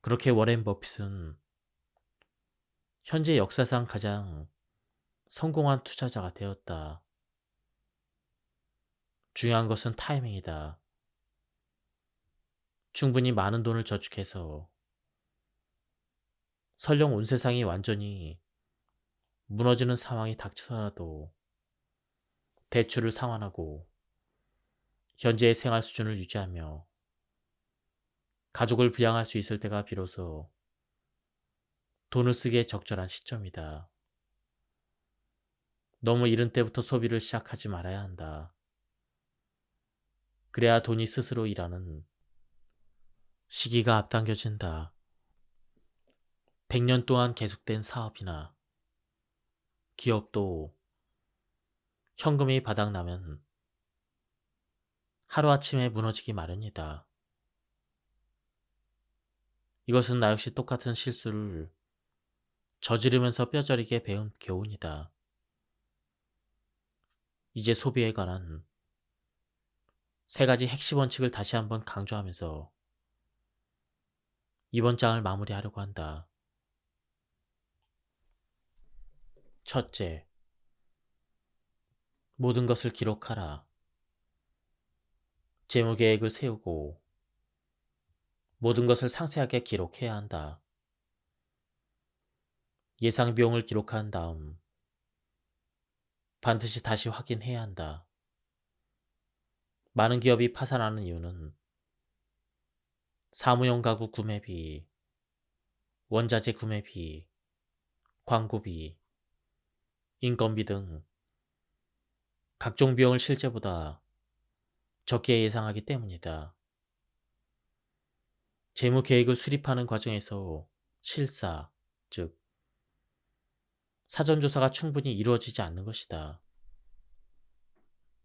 그렇게 워렌 버핏은 현재 역사상 가장 성공한 투자자가 되었다. 중요한 것은 타이밍이다. 충분히 많은 돈을 저축해서 설령 온 세상이 완전히 무너지는 상황이 닥쳐서라도 대출을 상환하고 현재의 생활 수준을 유지하며 가족을 부양할 수 있을 때가 비로소 돈을 쓰기에 적절한 시점이다. 너무 이른 때부터 소비를 시작하지 말아야 한다. 그래야 돈이 스스로 일하는 시기가 앞당겨진다. 100년 동안 계속된 사업이나 기업도 현금이 바닥나면 하루아침에 무너지기 마련이다. 이것은 나 역시 똑같은 실수를 저지르면서 뼈저리게 배운 교훈이다. 이제 소비에 관한 세 가지 핵심 원칙을 다시 한번 강조하면서 이번 장을 마무리하려고 한다. 첫째, 모든 것을 기록하라. 재무 계획을 세우고 모든 것을 상세하게 기록해야 한다. 예상 비용을 기록한 다음 반드시 다시 확인해야 한다. 많은 기업이 파산하는 이유는 사무용 가구 구매비, 원자재 구매비, 광고비, 인건비 등 각종 비용을 실제보다 적게 예상하기 때문이다. 재무 계획을 수립하는 과정에서 실사, 즉 사전 조사가 충분히 이루어지지 않는 것이다.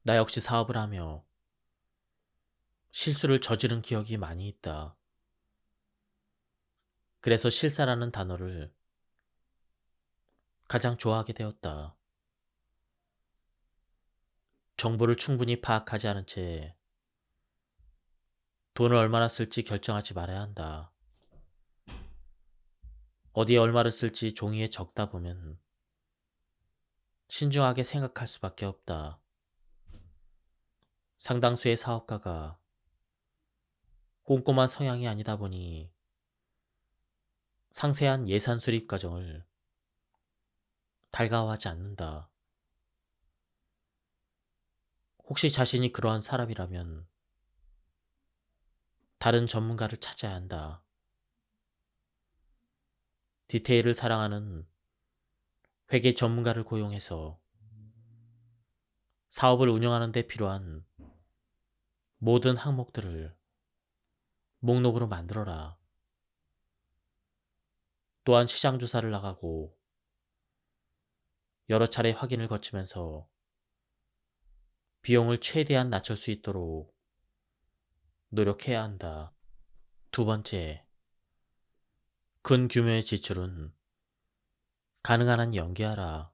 나 역시 사업을 하며 실수를 저지른 기억이 많이 있다. 그래서 실사라는 단어를 가장 좋아하게 되었다. 정보를 충분히 파악하지 않은 채 돈을 얼마나 쓸지 결정하지 말아야 한다. 어디에 얼마를 쓸지 종이에 적다 보면 신중하게 생각할 수밖에 없다. 상당수의 사업가가 꼼꼼한 성향이 아니다 보니 상세한 예산 수립 과정을 달가워하지 않는다. 혹시 자신이 그러한 사람이라면 다른 전문가를 찾아야 한다. 디테일을 사랑하는 회계 전문가를 고용해서 사업을 운영하는 데 필요한 모든 항목들을 목록으로 만들어라. 또한 시장 조사를 나가고 여러 차례 확인을 거치면서 비용을 최대한 낮출 수 있도록 노력해야 한다. 두 번째, 큰 규모의 지출은 가능한 한 연기하라.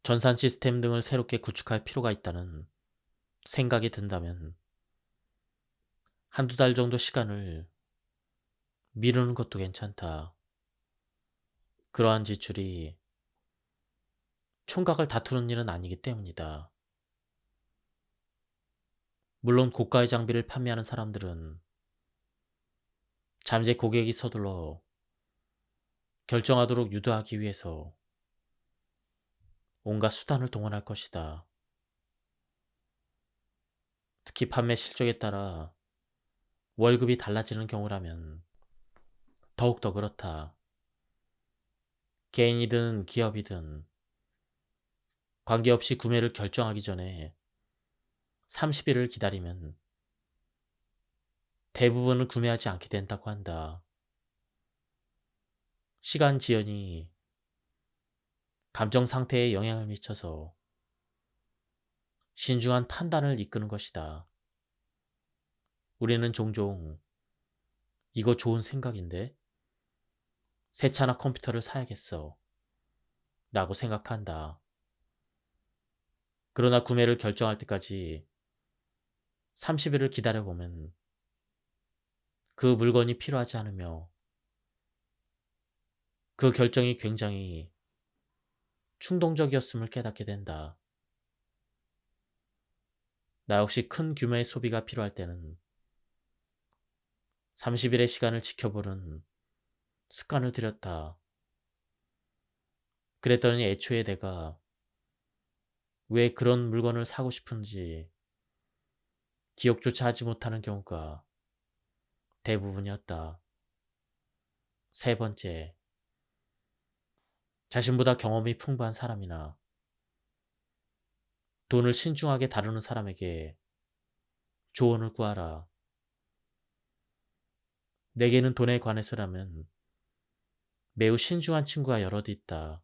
전산 시스템 등을 새롭게 구축할 필요가 있다는 생각이 든다면 한두 달 정도 시간을 미루는 것도 괜찮다. 그러한 지출이 총각을 다투는 일은 아니기 때문이다. 물론 고가의 장비를 판매하는 사람들은 잠재 고객이 서둘러 결정하도록 유도하기 위해서 온갖 수단을 동원할 것이다. 특히 판매 실적에 따라 월급이 달라지는 경우라면 더욱더 그렇다. 개인이든 기업이든 관계없이 구매를 결정하기 전에 30일을 기다리면 대부분은 구매하지 않게 된다고 한다. 시간 지연이 감정 상태에 영향을 미쳐서 신중한 판단을 이끄는 것이다. 우리는 종종 이거 좋은 생각인데 새 차나 컴퓨터를 사야겠어 라고 생각한다. 그러나 구매를 결정할 때까지 30일을 기다려보면 그 물건이 필요하지 않으며 그 결정이 굉장히 충동적이었음을 깨닫게 된다. 나 역시 큰 규모의 소비가 필요할 때는 30일의 시간을 지켜보는 습관을 들였다. 그랬더니 애초에 내가 왜 그런 물건을 사고 싶은지 기억조차 하지 못하는 경우가 대부분이었다. 세 번째, 자신보다 경험이 풍부한 사람이나 돈을 신중하게 다루는 사람에게 조언을 구하라. 내게는 돈에 관해서라면 매우 신중한 친구가 여럿 있다.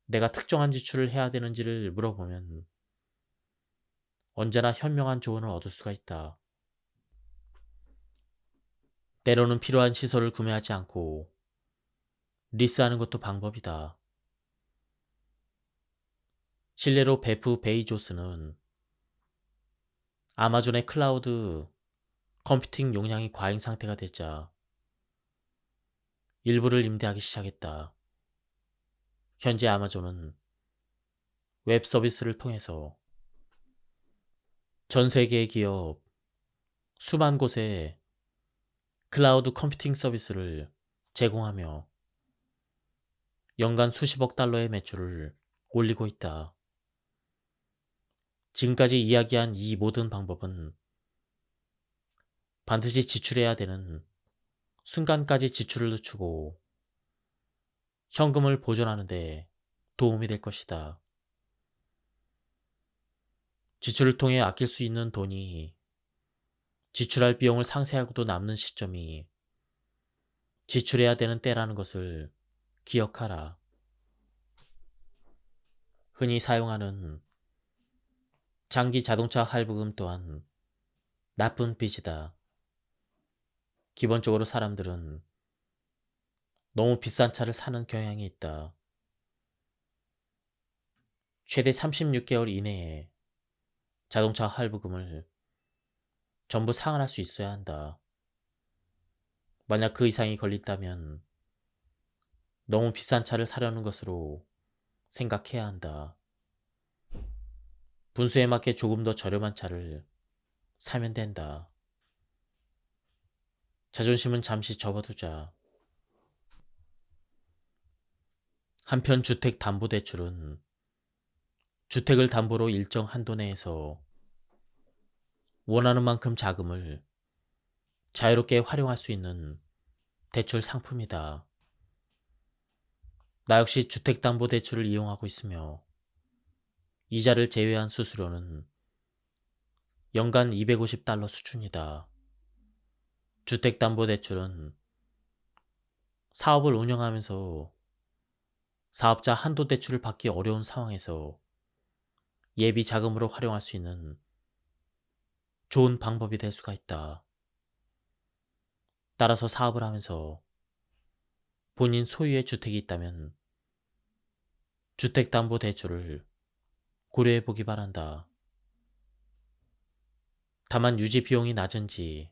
내가 특정한 지출을 해야 되는지를 물어보면 언제나 현명한 조언을 얻을 수가 있다. 때로는 필요한 시설을 구매하지 않고 리스하는 것도 방법이다. 실례로 베프 베이조스는 아마존의 클라우드 컴퓨팅 용량이 과잉 상태가 되자 일부를 임대하기 시작했다. 현재 아마존은 웹 서비스를 통해서 전 세계의 기업 수만 곳에 클라우드 컴퓨팅 서비스를 제공하며 연간 수십억 달러의 매출을 올리고 있다. 지금까지 이야기한 이 모든 방법은 반드시 지출해야 되는 순간까지 지출을 늦추고 현금을 보존하는 데 도움이 될 것이다. 지출을 통해 아낄 수 있는 돈이 지출할 비용을 상쇄하고도 남는 시점이 지출해야 되는 때라는 것을 기억하라. 흔히 사용하는 장기 자동차 할부금 또한 나쁜 빚이다. 기본적으로 사람들은 너무 비싼 차를 사는 경향이 있다. 최대 36개월 이내에 자동차 할부금을 전부 상환할 수 있어야 한다. 만약 그 이상이 걸린다면 너무 비싼 차를 사려는 것으로 생각해야 한다. 분수에 맞게 조금 더 저렴한 차를 사면 된다. 자존심은 잠시 접어두자. 한편 주택담보대출은 주택을 담보로 일정 한도 내에서 원하는 만큼 자금을 자유롭게 활용할 수 있는 대출 상품이다. 나 역시 주택담보대출을 이용하고 있으며 이자를 제외한 수수료는 연간 250달러 수준이다. 주택담보대출은 사업을 운영하면서 사업자 한도 대출을 받기 어려운 상황에서 예비 자금으로 활용할 수 있는 좋은 방법이 될 수가 있다. 따라서 사업을 하면서 본인 소유의 주택이 있다면 주택담보대출을 고려해 보기 바란다. 다만 유지 비용이 낮은지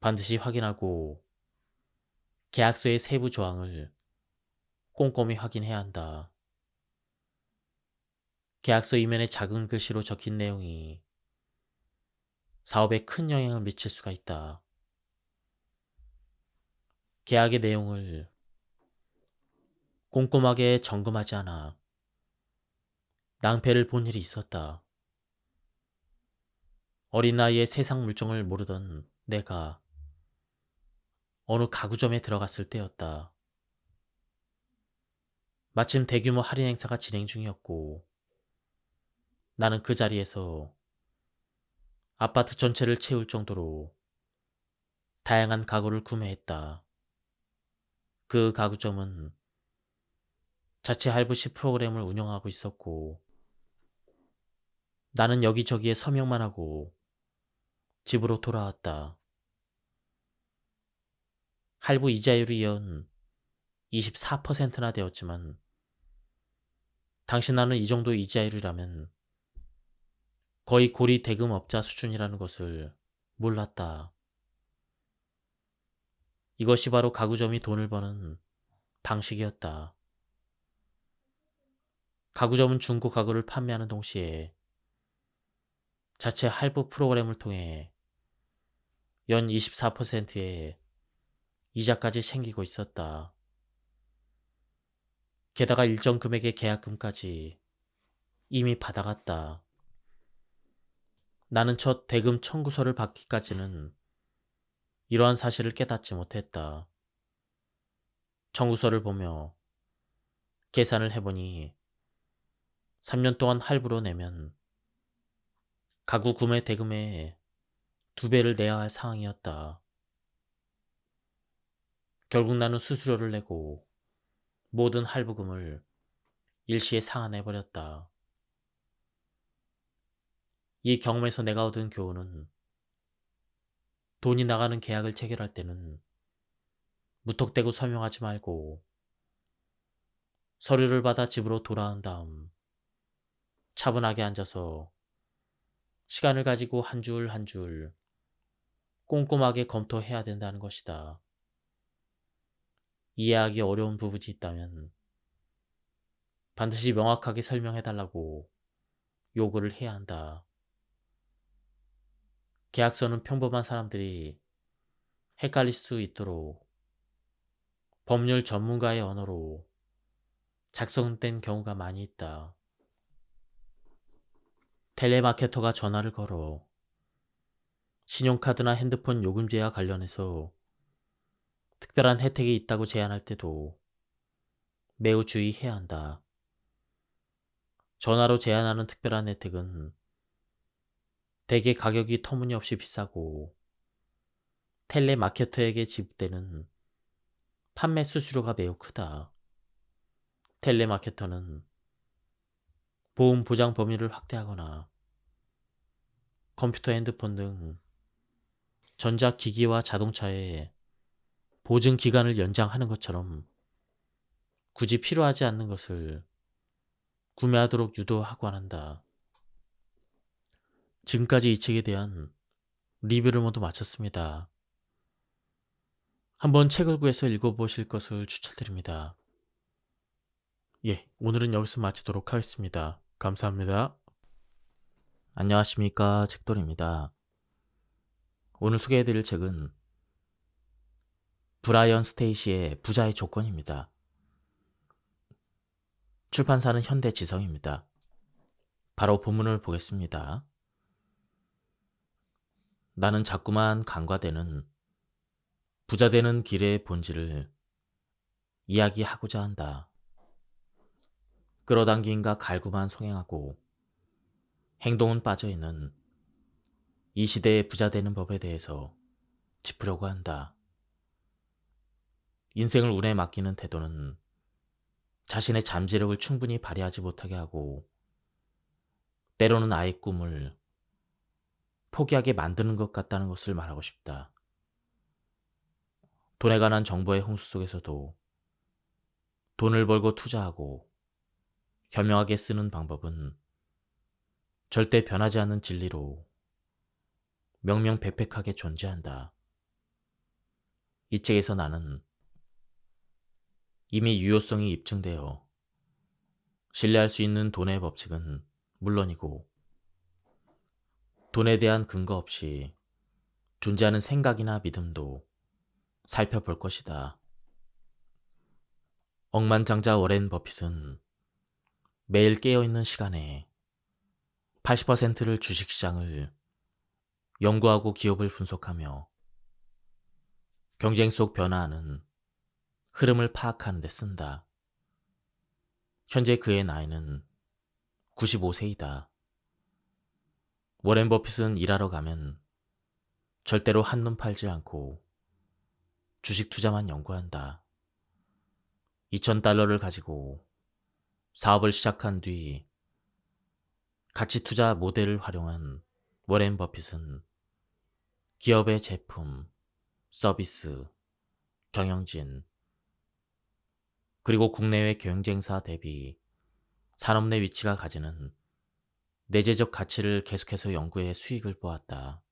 반드시 확인하고 계약서의 세부 조항을 꼼꼼히 확인해야 한다. 계약서 이면에 작은 글씨로 적힌 내용이 사업에 큰 영향을 미칠 수가 있다. 계약의 내용을 꼼꼼하게 점검하지 않아 낭패를 본 일이 있었다. 어린 나이에 세상 물정을 모르던 내가 어느 가구점에 들어갔을 때였다. 마침 대규모 할인 행사가 진행 중이었고 나는 그 자리에서 아파트 전체를 채울 정도로 다양한 가구를 구매했다. 그 가구점은 자체 할부시 프로그램을 운영하고 있었고 나는 여기저기에 서명만 하고 집으로 돌아왔다. 할부 이자율이 연 24%나 되었지만 당시 나는 이 정도 이자율이라면 거의 고리 대금업자 수준이라는 것을 몰랐다. 이것이 바로 가구점이 돈을 버는 방식이었다. 가구점은 중고 가구를 판매하는 동시에 자체 할부 프로그램을 통해 연 24%의 이자까지 챙기고 있었다. 게다가 일정 금액의 계약금까지 이미 받아갔다. 나는 첫 대금 청구서를 받기까지는 이러한 사실을 깨닫지 못했다. 청구서를 보며 계산을 해보니 3년 동안 할부로 내면 가구 구매 대금의 2배를 내야 할 상황이었다. 결국 나는 수수료를 내고 모든 할부금을 일시에 상환해버렸다. 이 경험에서 내가 얻은 교훈은 돈이 나가는 계약을 체결할 때는 무턱대고 서명하지 말고 서류를 받아 집으로 돌아온 다음 차분하게 앉아서 시간을 가지고 한 줄 한 줄 꼼꼼하게 검토해야 된다는 것이다. 이해하기 어려운 부분이 있다면 반드시 명확하게 설명해달라고 요구를 해야 한다. 계약서는 평범한 사람들이 헷갈릴 수 있도록 법률 전문가의 언어로 작성된 경우가 많이 있다. 텔레마케터가 전화를 걸어 신용카드나 핸드폰 요금제와 관련해서 특별한 혜택이 있다고 제안할 때도 매우 주의해야 한다. 전화로 제안하는 특별한 혜택은 대개 가격이 터무니없이 비싸고 텔레마케터에게 지급되는 판매 수수료가 매우 크다. 텔레마케터는 보험 보장 범위를 확대하거나 컴퓨터, 핸드폰 등 전자기기와 자동차의 보증 기간을 연장하는 것처럼 굳이 필요하지 않는 것을 구매하도록 유도하곤 한다. 지금까지 이 책에 대한 리뷰를 모두 마쳤습니다. 한번 책을 구해서 읽어보실 것을 추천드립니다. 예, 오늘은 여기서 마치도록 하겠습니다. 감사합니다. 안녕하십니까, 책돌입니다. 오늘 소개해드릴 책은 브라이언 스테이시의 부자의 조건입니다. 출판사는 현대지성입니다. 바로 본문을 보겠습니다. 나는 자꾸만 간과되는 부자 되는 길의 본질을 이야기하고자 한다. 끌어당김과 갈구만 성행하고 행동은 빠져있는 이 시대의 부자 되는 법에 대해서 짚으려고 한다. 인생을 운에 맡기는 태도는 자신의 잠재력을 충분히 발휘하지 못하게 하고 때로는 아이의 꿈을 포기하게 만드는 것 같다는 것을 말하고 싶다. 돈에 관한 정보의 홍수 속에서도 돈을 벌고 투자하고 현명하게 쓰는 방법은 절대 변하지 않는 진리로 명명백백하게 존재한다. 이 책에서 나는 이미 유효성이 입증되어 신뢰할 수 있는 돈의 법칙은 물론이고 돈에 대한 근거 없이 존재하는 생각이나 믿음도 살펴볼 것이다. 억만장자 워렌 버핏은 매일 깨어있는 시간에 80%를 주식시장을 연구하고 기업을 분석하며 경쟁 속 변화하는 흐름을 파악하는 데 쓴다. 현재 그의 나이는 95세이다. 워렌 버핏은 일하러 가면 절대로 한눈 팔지 않고 주식 투자만 연구한다. 2,000달러를 가지고 사업을 시작한 뒤 가치 투자 모델을 활용한 워렌 버핏은 기업의 제품, 서비스, 경영진, 그리고 국내외 경쟁사 대비 산업 내 위치가 가지는 내재적 가치를 계속해서 연구해 수익을 보았다.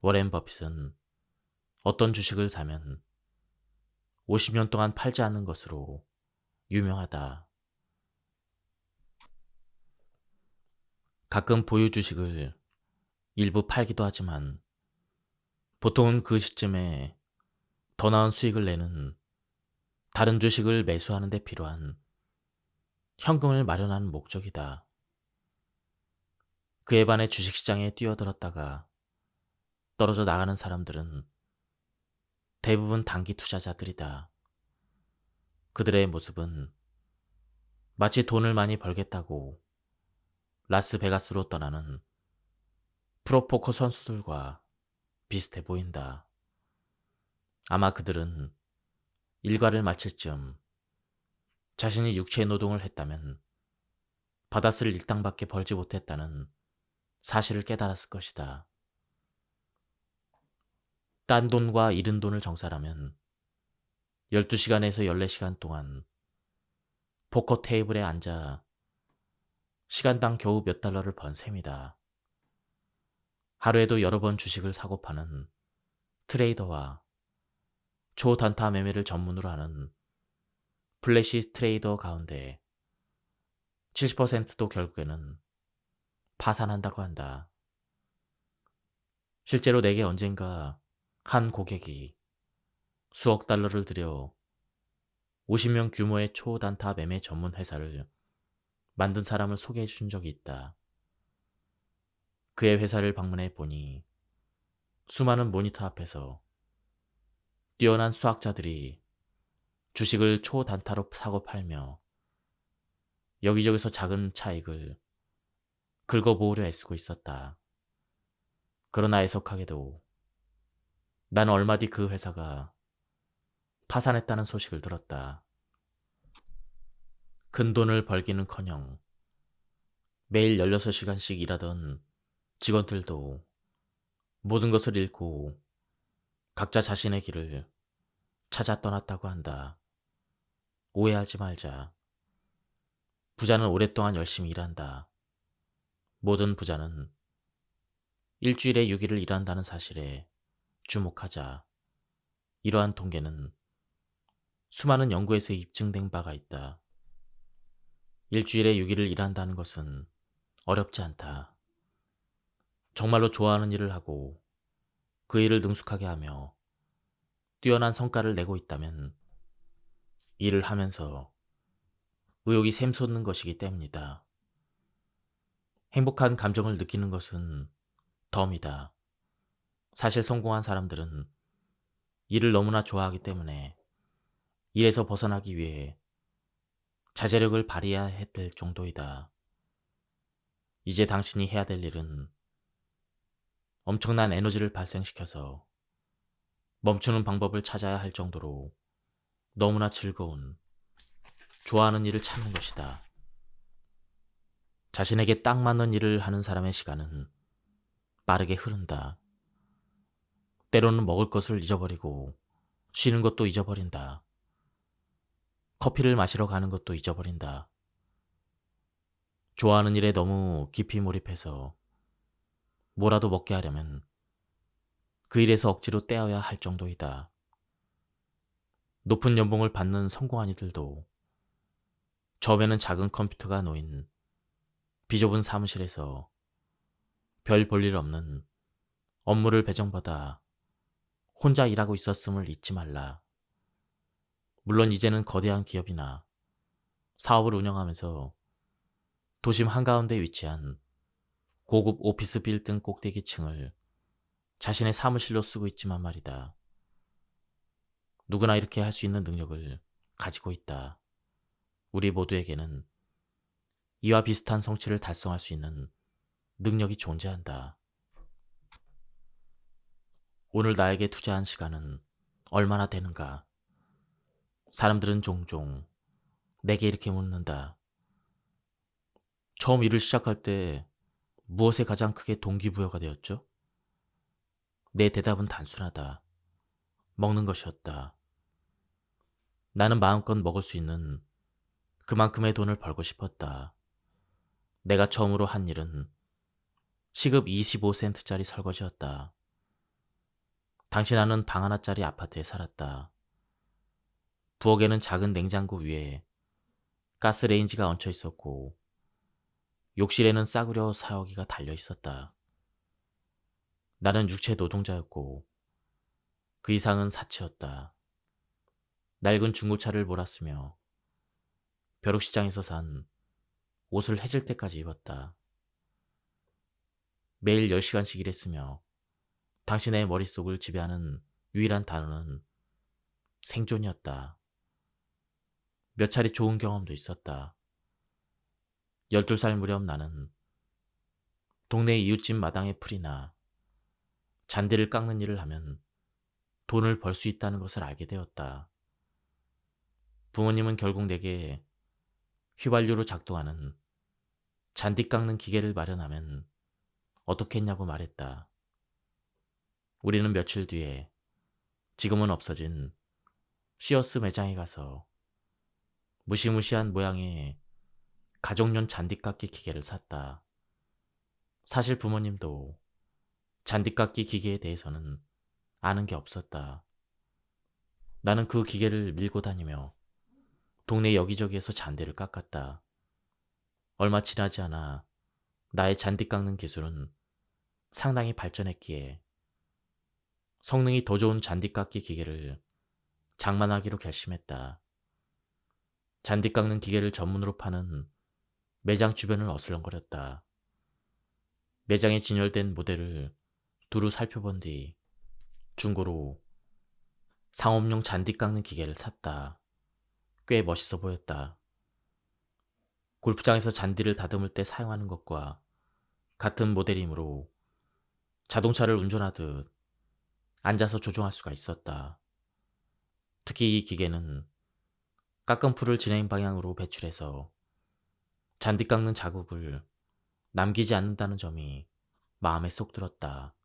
워렌 버핏은 어떤 주식을 사면 50년 동안 팔지 않는 것으로 유명하다. 가끔 보유 주식을 일부 팔기도 하지만 보통은 그 시점에 더 나은 수익을 내는 다른 주식을 매수하는 데 필요한 현금을 마련하는 목적이다. 그에 반해 주식시장에 뛰어들었다가 떨어져 나가는 사람들은 대부분 단기 투자자들이다. 그들의 모습은 마치 돈을 많이 벌겠다고 라스베가스로 떠나는 프로포커 선수들과 비슷해 보인다. 아마 그들은 일과를 마칠 즈음 자신이 육체 노동을 했다면 받았을 일당밖에 벌지 못했다는 사실을 깨달았을 것이다. 딴 돈과 잃은 돈을 정산하면 12시간에서 14시간 동안 포커 테이블에 앉아 시간당 겨우 몇 달러를 번 셈이다. 하루에도 여러 번 주식을 사고 파는 트레이더와 초단타 매매를 전문으로 하는 플래시 트레이더 가운데 70%도 결국에는 파산한다고 한다. 실제로 내게 언젠가 한 고객이 수억 달러를 들여 50명 규모의 초단타 매매 전문 회사를 만든 사람을 소개해 준 적이 있다. 그의 회사를 방문해 보니 수많은 모니터 앞에서 뛰어난 수학자들이 주식을 초단타로 사고 팔며 여기저기서 작은 차익을 긁어모으려 애쓰고 있었다. 그러나 애석하게도 난 얼마 뒤 그 회사가 파산했다는 소식을 들었다. 큰 돈을 벌기는커녕 매일 16시간씩 일하던 직원들도 모든 것을 잃고 각자 자신의 길을 찾아 떠났다고 한다. 오해하지 말자. 부자는 오랫동안 열심히 일한다. 모든 부자는 일주일에 6일을 일한다는 사실에 주목하자. 이러한 통계는 수많은 연구에서 입증된 바가 있다. 일주일에 6일을 일한다는 것은 어렵지 않다. 정말로 좋아하는 일을 하고 그 일을 능숙하게 하며 뛰어난 성과를 내고 있다면 일을 하면서 의욕이 샘솟는 것이기 때문이다. 행복한 감정을 느끼는 것은 덤이다. 사실 성공한 사람들은 일을 너무나 좋아하기 때문에 일에서 벗어나기 위해 자제력을 발휘해야 될 정도이다. 이제 당신이 해야 될 일은 엄청난 에너지를 발생시켜서 멈추는 방법을 찾아야 할 정도로 너무나 즐거운, 좋아하는 일을 찾는 것이다. 자신에게 딱 맞는 일을 하는 사람의 시간은 빠르게 흐른다. 때로는 먹을 것을 잊어버리고 쉬는 것도 잊어버린다. 커피를 마시러 가는 것도 잊어버린다. 좋아하는 일에 너무 깊이 몰입해서 뭐라도 먹게 하려면 그 일에서 억지로 떼어야 할 정도이다. 높은 연봉을 받는 성공한 이들도 처음에는 작은 컴퓨터가 놓인 비좁은 사무실에서 별 볼 일 없는 업무를 배정받아 혼자 일하고 있었음을 잊지 말라. 물론 이제는 거대한 기업이나 사업을 운영하면서 도심 한가운데 위치한 고급 오피스 빌딩 꼭대기층을 자신의 사무실로 쓰고 있지만 말이다. 누구나 이렇게 할 수 있는 능력을 가지고 있다. 우리 모두에게는 이와 비슷한 성취를 달성할 수 있는 능력이 존재한다. 오늘 나에게 투자한 시간은 얼마나 되는가? 사람들은 종종 내게 이렇게 묻는다. 처음 일을 시작할 때 무엇에 가장 크게 동기부여가 되었죠? 내 대답은 단순하다. 먹는 것이었다. 나는 마음껏 먹을 수 있는 그만큼의 돈을 벌고 싶었다. 내가 처음으로 한 일은 시급 25센트짜리 설거지였다. 당시 나는 방 하나짜리 아파트에 살았다. 부엌에는 작은 냉장고 위에 가스레인지가 얹혀 있었고 욕실에는 싸구려 사오기가 달려 있었다. 나는 육체 노동자였고 그 이상은 사치였다. 낡은 중고차를 몰았으며 벼룩시장에서 산 옷을 해질 때까지 입었다. 매일 10시간씩 일했으며 당신의 머릿속을 지배하는 유일한 단어는 생존이었다. 몇 차례 좋은 경험도 있었다. 12살 무렵 나는 동네 이웃집 마당의 풀이나 잔디를 깎는 일을 하면 돈을 벌 수 있다는 것을 알게 되었다. 부모님은 결국 내게 휘발유로 작동하는 잔디 깎는 기계를 마련하면 어떻겠냐고 말했다. 우리는 며칠 뒤에 지금은 없어진 시어스 매장에 가서 무시무시한 모양의 가족용 잔디깎기 기계를 샀다. 사실 부모님도 잔디깎기 기계에 대해서는 아는 게 없었다. 나는 그 기계를 밀고 다니며 동네 여기저기에서 잔디를 깎았다. 얼마 지나지 않아 나의 잔디 깎는 기술은 상당히 발전했기에 성능이 더 좋은 잔디 깎기 기계를 장만하기로 결심했다. 잔디 깎는 기계를 전문으로 파는 매장 주변을 어슬렁거렸다. 매장에 진열된 모델을 두루 살펴본 뒤 중고로 상업용 잔디 깎는 기계를 샀다. 꽤 멋있어 보였다. 골프장에서 잔디를 다듬을 때 사용하는 것과 같은 모델이므로 자동차를 운전하듯 앉아서 조종할 수가 있었다. 특히 이 기계는 깎은 풀을 진행 방향으로 배출해서 잔디 깎는 자국을 남기지 않는다는 점이 마음에 쏙 들었다.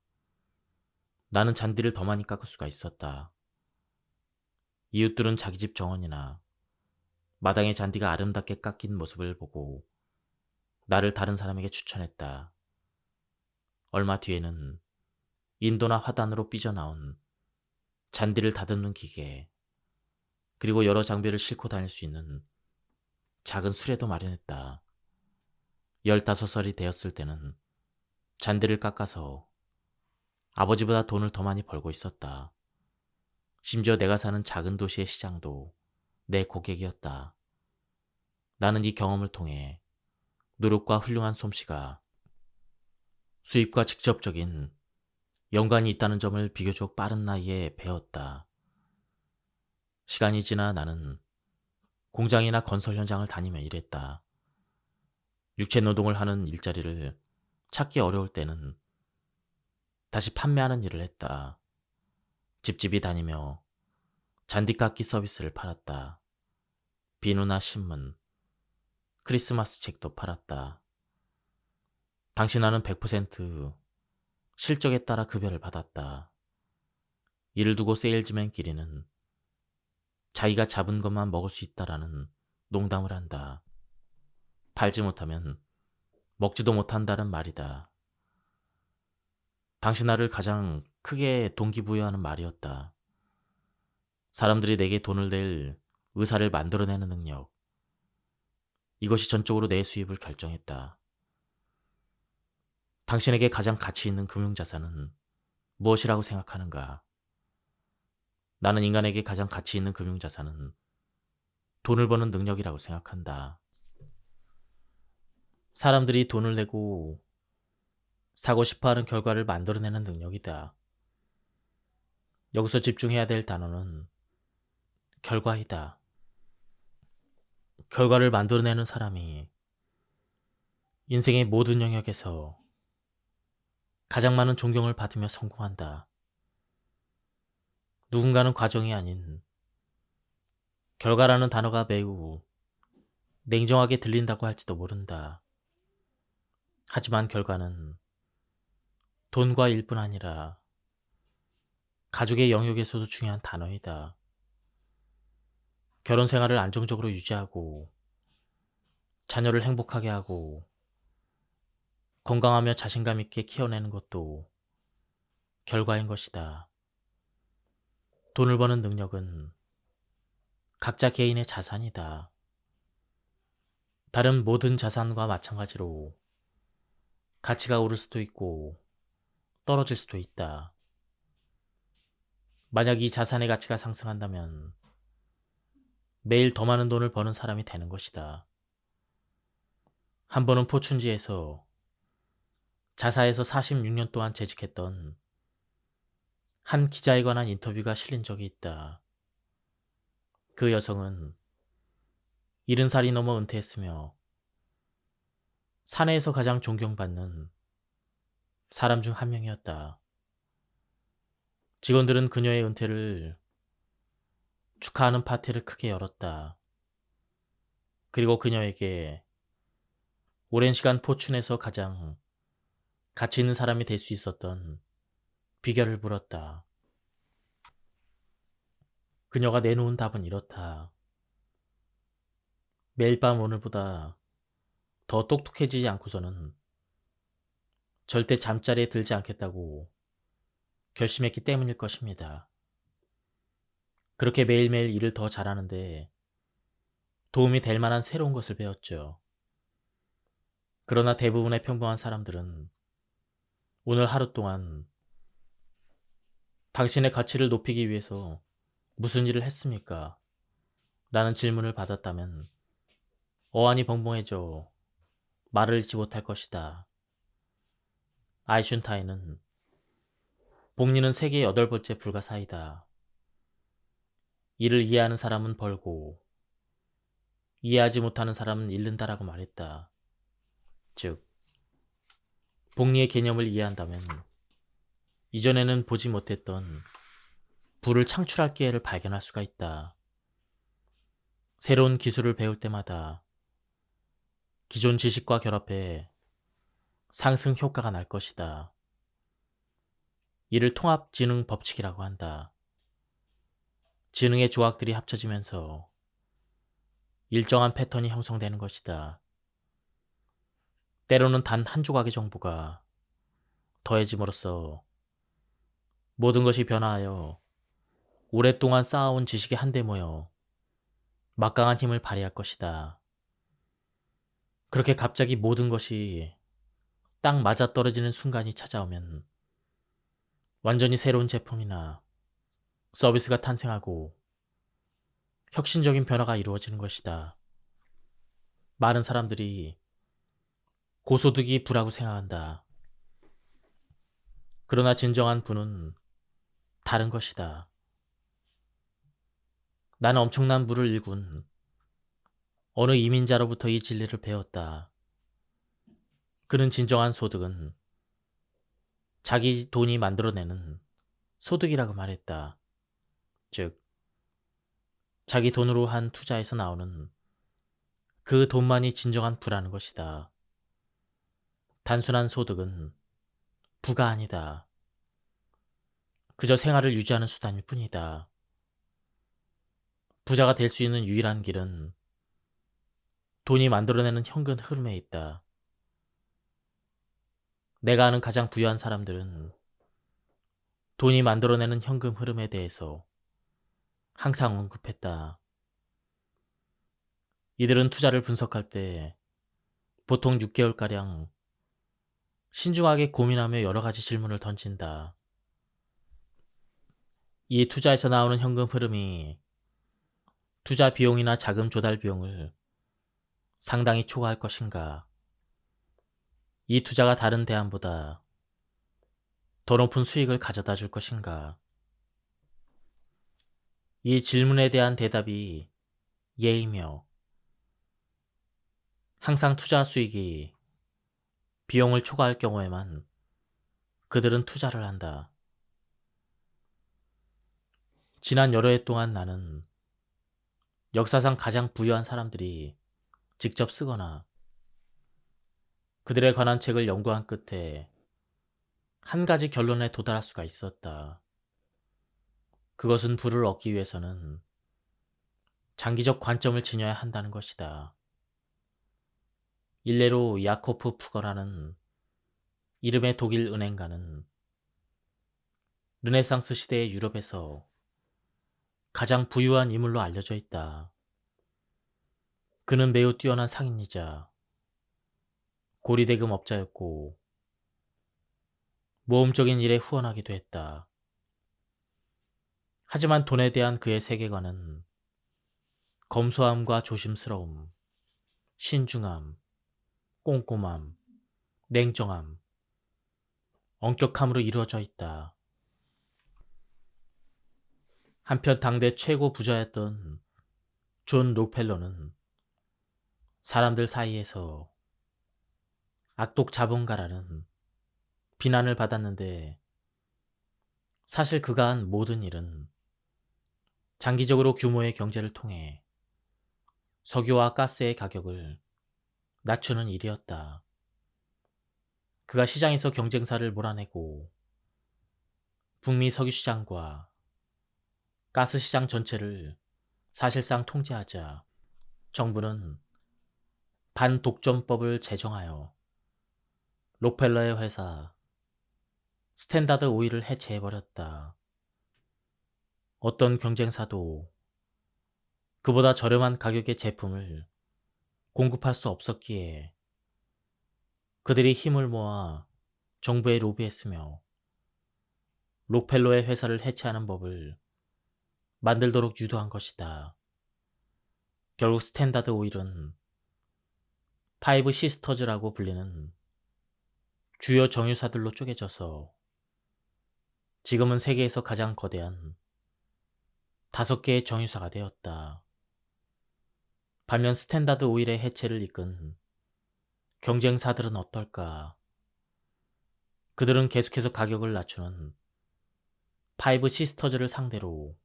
나는 잔디를 더 많이 깎을 수가 있었다. 이웃들은 자기 집 정원이나 마당의 잔디가 아름답게 깎인 모습을 보고 나를 다른 사람에게 추천했다. 얼마 뒤에는 인도나 화단으로 삐져나온 잔디를 다듬는 기계, 그리고 여러 장비를 싣고 다닐 수 있는 작은 수레도 마련했다. 15살이 되었을 때는 잔디를 깎아서 아버지보다 돈을 더 많이 벌고 있었다. 심지어 내가 사는 작은 도시의 시장도 내 고객이었다. 나는 이 경험을 통해 노력과 훌륭한 솜씨가 수입과 직접적인 연관이 있다는 점을 비교적 빠른 나이에 배웠다. 시간이 지나 나는 공장이나 건설 현장을 다니며 일했다. 육체 노동을 하는 일자리를 찾기 어려울 때는 다시 판매하는 일을 했다. 집집이 다니며 잔디깎기 서비스를 팔았다. 비누나 신문, 크리스마스 책도 팔았다. 당시 나는 100% 실적에 따라 급여를 받았다. 이를 두고 세일즈맨끼리는 자기가 잡은 것만 먹을 수 있다라는 농담을 한다. 팔지 못하면 먹지도 못한다는 말이다. 당시 나를 가장 크게 동기부여하는 말이었다. 사람들이 내게 돈을 낼 의사를 만들어내는 능력. 이것이 전적으로 내 수입을 결정했다. 당신에게 가장 가치 있는 금융자산은 무엇이라고 생각하는가? 나는 인간에게 가장 가치 있는 금융자산은 돈을 버는 능력이라고 생각한다. 사람들이 돈을 내고 사고 싶어하는 결과를 만들어내는 능력이다. 여기서 집중해야 될 단어는 결과이다. 결과를 만들어내는 사람이 인생의 모든 영역에서 가장 많은 존경을 받으며 성공한다. 누군가는 과정이 아닌 결과라는 단어가 매우 냉정하게 들린다고 할지도 모른다. 하지만 결과는 돈과 일뿐 아니라 가족의 영역에서도 중요한 단어이다. 결혼 생활을 안정적으로 유지하고 자녀를 행복하게 하고 건강하며 자신감 있게 키워내는 것도 결과인 것이다. 돈을 버는 능력은 각자 개인의 자산이다. 다른 모든 자산과 마찬가지로 가치가 오를 수도 있고 떨어질 수도 있다. 만약 이 자산의 가치가 상승한다면 매일 더 많은 돈을 버는 사람이 되는 것이다. 한 번은 포춘지에서 자사에서 46년 동안 재직했던 한 기자에 관한 인터뷰가 실린 적이 있다. 그 여성은 70살이 넘어 은퇴했으며 사내에서 가장 존경받는 사람 중 한 명이었다. 직원들은 그녀의 은퇴를 축하하는 파티를 크게 열었다. 그리고 그녀에게 오랜 시간 포춘에서 가장 가치 있는 사람이 될 수 있었던 비결을 물었다. 그녀가 내놓은 답은 이렇다. 매일 밤 오늘보다 더 똑똑해지지 않고서는 절대 잠자리에 들지 않겠다고 결심했기 때문일 것입니다. 그렇게 매일매일 일을 더 잘하는데 도움이 될 만한 새로운 것을 배웠죠. 그러나 대부분의 평범한 사람들은 오늘 하루 동안 당신의 가치를 높이기 위해서 무슨 일을 했습니까? 라는 질문을 받았다면 어안이 벙벙해져 말을 잃지 못할 것이다. 아이슌타인은 복리는 세계 8번째 불가사이다. 이를 이해하는 사람은 벌고 이해하지 못하는 사람은 잃는다라고 말했다. 즉, 복리의 개념을 이해한다면 이전에는 보지 못했던 부를 창출할 기회를 발견할 수가 있다. 새로운 기술을 배울 때마다 기존 지식과 결합해 상승 효과가 날 것이다. 이를 통합지능 법칙이라고 한다. 지능의 조각들이 합쳐지면서 일정한 패턴이 형성되는 것이다. 때로는 단 한 조각의 정보가 더해짐으로써 모든 것이 변화하여 오랫동안 쌓아온 지식이 한데 모여 막강한 힘을 발휘할 것이다. 그렇게 갑자기 모든 것이 딱 맞아떨어지는 순간이 찾아오면 완전히 새로운 제품이나 서비스가 탄생하고 혁신적인 변화가 이루어지는 것이다. 많은 사람들이 고소득이 부라고 생각한다. 그러나 진정한 부는 다른 것이다. 나는 엄청난 부를 일군 어느 이민자로부터 이 진리를 배웠다. 그는 진정한 소득은 자기 돈이 만들어내는 소득이라고 말했다. 즉, 자기 돈으로 한 투자에서 나오는 그 돈만이 진정한 부라는 것이다. 단순한 소득은 부가 아니다. 그저 생활을 유지하는 수단일 뿐이다. 부자가 될 수 있는 유일한 길은 돈이 만들어내는 현금 흐름에 있다. 내가 아는 가장 부유한 사람들은 돈이 만들어내는 현금 흐름에 대해서 항상 언급했다. 이들은 투자를 분석할 때 보통 6개월가량 신중하게 고민하며 여러 가지 질문을 던진다. 이 투자에서 나오는 현금 흐름이 투자 비용이나 자금 조달 비용을 상당히 초과할 것인가? 이 투자가 다른 대안보다 더 높은 수익을 가져다 줄 것인가? 이 질문에 대한 대답이 예이며 항상 투자 수익이 비용을 초과할 경우에만 그들은 투자를 한다. 지난 여러 해 동안 나는 역사상 가장 부유한 사람들이 직접 쓰거나 그들에 관한 책을 연구한 끝에 한 가지 결론에 도달할 수가 있었다. 그것은 부를 얻기 위해서는 장기적 관점을 지녀야 한다는 것이다. 일례로 야코프 푸거라는 이름의 독일 은행가는 르네상스 시대의 유럽에서 가장 부유한 인물로 알려져 있다. 그는 매우 뛰어난 상인이자 고리대금 업자였고 모험적인 일에 후원하기도 했다. 하지만 돈에 대한 그의 세계관은 검소함과 조심스러움, 신중함, 꼼꼼함, 냉정함, 엄격함으로 이루어져 있다. 한편 당대 최고 부자였던 존 록펠러는 사람들 사이에서 악독 자본가라는 비난을 받았는데 사실 그가 한 모든 일은 장기적으로 규모의 경제를 통해 석유와 가스의 가격을 낮추는 일이었다. 그가 시장에서 경쟁사를 몰아내고 북미 석유 시장과 가스 시장 전체를 사실상 통제하자 정부는 반독점법을 제정하여 록펠러의 회사 스탠다드 오일을 해체해버렸다. 어떤 경쟁사도 그보다 저렴한 가격의 제품을 공급할 수 없었기에 그들이 힘을 모아 정부에 로비했으며 록펠러의 회사를 해체하는 법을 만들도록 유도한 것이다. 결국 스탠다드 오일은 파이브 시스터즈라고 불리는 주요 정유사들로 쪼개져서 지금은 세계에서 가장 거대한 5개의 정유사가 되었다. 반면 스탠다드 오일의 해체를 이끈 경쟁사들은 어떨까? 그들은 계속해서 가격을 낮추는 파이브 시스터즈를 상대로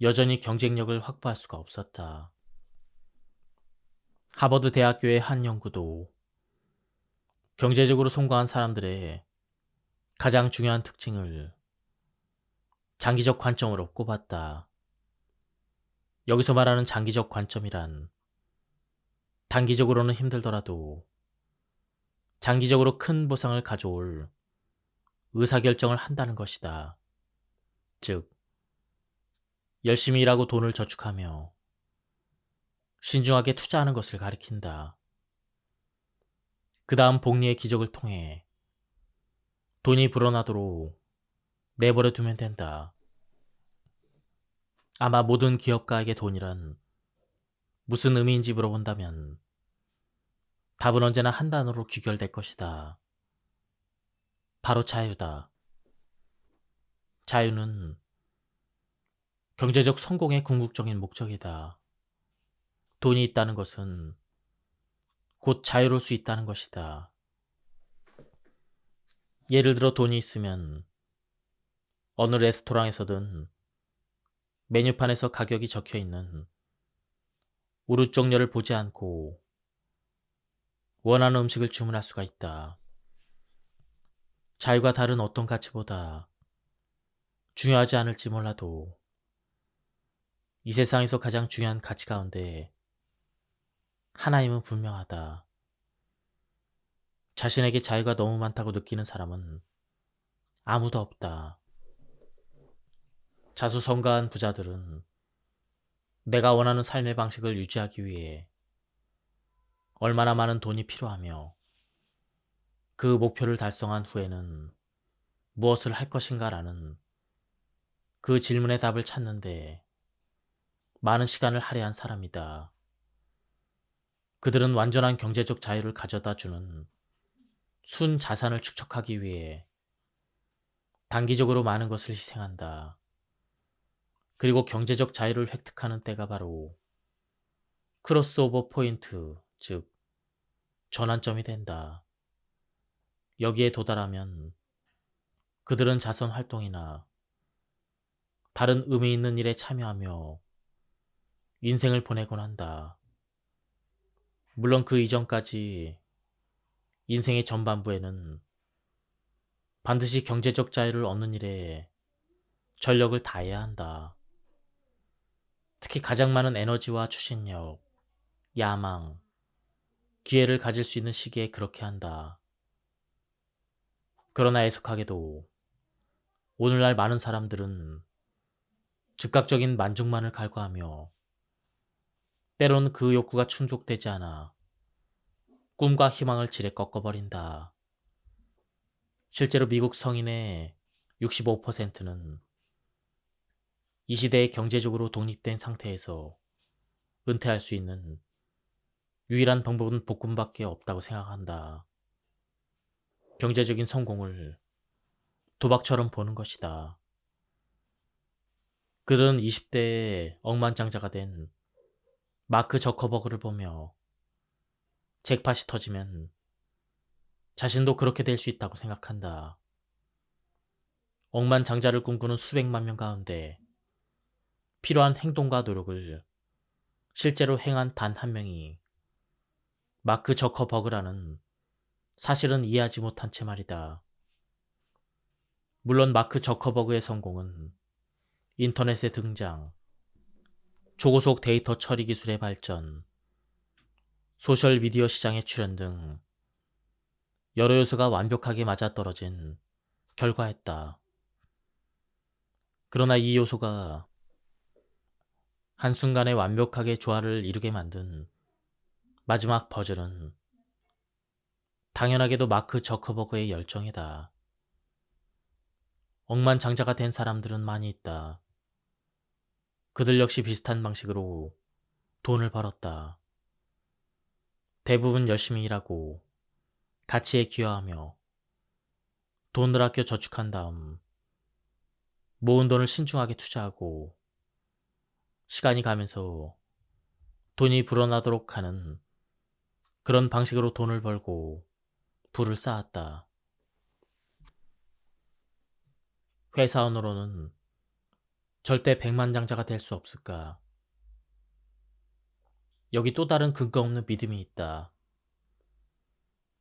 여전히 경쟁력을 확보할 수가 없었다. 하버드 대학교의 한 연구도 경제적으로 성공한 사람들의 가장 중요한 특징을 장기적 관점으로 꼽았다. 여기서 말하는 장기적 관점이란 단기적으로는 힘들더라도 장기적으로 큰 보상을 가져올 의사결정을 한다는 것이다. 즉, 열심히 일하고 돈을 저축하며 신중하게 투자하는 것을 가리킨다. 그 다음 복리의 기적을 통해 돈이 불어나도록 내버려 두면 된다. 아마 모든 기업가에게 돈이란 무슨 의미인지 물어본다면 답은 언제나 한 단어로 귀결될 것이다. 바로 자유다. 자유는 경제적 성공의 궁극적인 목적이다. 돈이 있다는 것은 곧 자유로울 수 있다는 것이다. 예를 들어 돈이 있으면 어느 레스토랑에서든 메뉴판에서 가격이 적혀 있는 우르종려를 보지 않고 원하는 음식을 주문할 수가 있다. 자유가 다른 어떤 가치보다 중요하지 않을지 몰라도 이 세상에서 가장 중요한 가치 가운데 하나임은 분명하다. 자신에게 자유가 너무 많다고 느끼는 사람은 아무도 없다. 자수성가한 부자들은 내가 원하는 삶의 방식을 유지하기 위해 얼마나 많은 돈이 필요하며 그 목표를 달성한 후에는 무엇을 할 것인가라는 그 질문의 답을 찾는데 많은 시간을 할애한 사람이다. 그들은 완전한 경제적 자유를 가져다 주는 순 자산을 축적하기 위해 단기적으로 많은 것을 희생한다. 그리고 경제적 자유를 획득하는 때가 바로 크로스오버 포인트, 즉 전환점이 된다. 여기에 도달하면 그들은 자선 활동이나 다른 의미 있는 일에 참여하며 인생을 보내곤 한다. 물론 그 이전까지 인생의 전반부에는 반드시 경제적 자유를 얻는 일에 전력을 다해야 한다. 특히 가장 많은 에너지와 추진력, 야망, 기회를 가질 수 있는 시기에 그렇게 한다. 그러나 애석하게도 오늘날 많은 사람들은 즉각적인 만족만을 갈구하며 때로는 그 욕구가 충족되지 않아 꿈과 희망을 지레 꺾어버린다. 실제로 미국 성인의 65%는 이 시대에 경제적으로 독립된 상태에서 은퇴할 수 있는 유일한 방법은 복권밖에 없다고 생각한다. 경제적인 성공을 도박처럼 보는 것이다. 그들은 20대에 억만장자가 된 마크 저커버그를 보며 잭팟이 터지면 자신도 그렇게 될 수 있다고 생각한다. 억만장자를 꿈꾸는 수백만 명 가운데 필요한 행동과 노력을 실제로 행한 단 한 명이 마크 저커버그라는 사실은 이해하지 못한 채 말이다. 물론 마크 저커버그의 성공은 인터넷의 등장, 초고속 데이터 처리 기술의 발전, 소셜미디어 시장의 출현 등 여러 요소가 완벽하게 맞아떨어진 결과였다. 그러나 이 요소가 한순간에 완벽하게 조화를 이루게 만든 마지막 퍼즐은 당연하게도 마크 저커버그의 열정이다. 억만장자가 된 사람들은 많이 있다. 그들 역시 비슷한 방식으로 돈을 벌었다. 대부분 열심히 일하고 가치에 기여하며 돈을 아껴 저축한 다음 모은 돈을 신중하게 투자하고 시간이 가면서 돈이 불어나도록 하는 그런 방식으로 돈을 벌고 부를 쌓았다. 회사원으로는 절대 백만장자가 될 수 없을까? 여기 또 다른 근거 없는 믿음이 있다.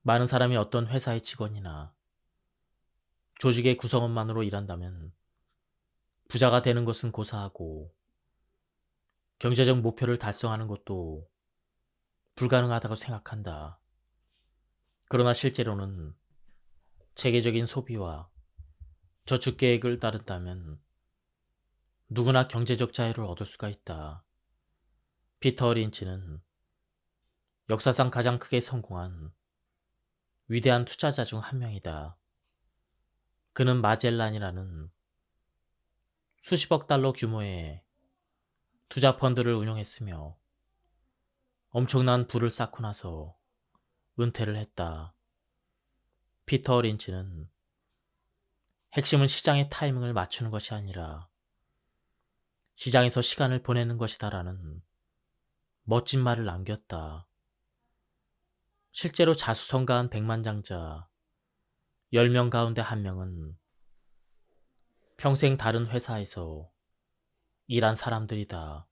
많은 사람이 어떤 회사의 직원이나 조직의 구성원만으로 일한다면 부자가 되는 것은 고사하고 경제적 목표를 달성하는 것도 불가능하다고 생각한다. 그러나 실제로는 체계적인 소비와 저축 계획을 따른다면 누구나 경제적 자유를 얻을 수가 있다. 피터 린치는 역사상 가장 크게 성공한 위대한 투자자 중 한 명이다. 그는 마젤란이라는 수십억 달러 규모의 투자 펀드를 운영했으며 엄청난 부를 쌓고 나서 은퇴를 했다. 피터 린치는 핵심은 시장의 타이밍을 맞추는 것이 아니라 시장에서 시간을 보내는 것이다라는 멋진 말을 남겼다. 실제로 자수성가한 백만장자 10명 가운데 한 명은 평생 다른 회사에서 일한 사람들이다.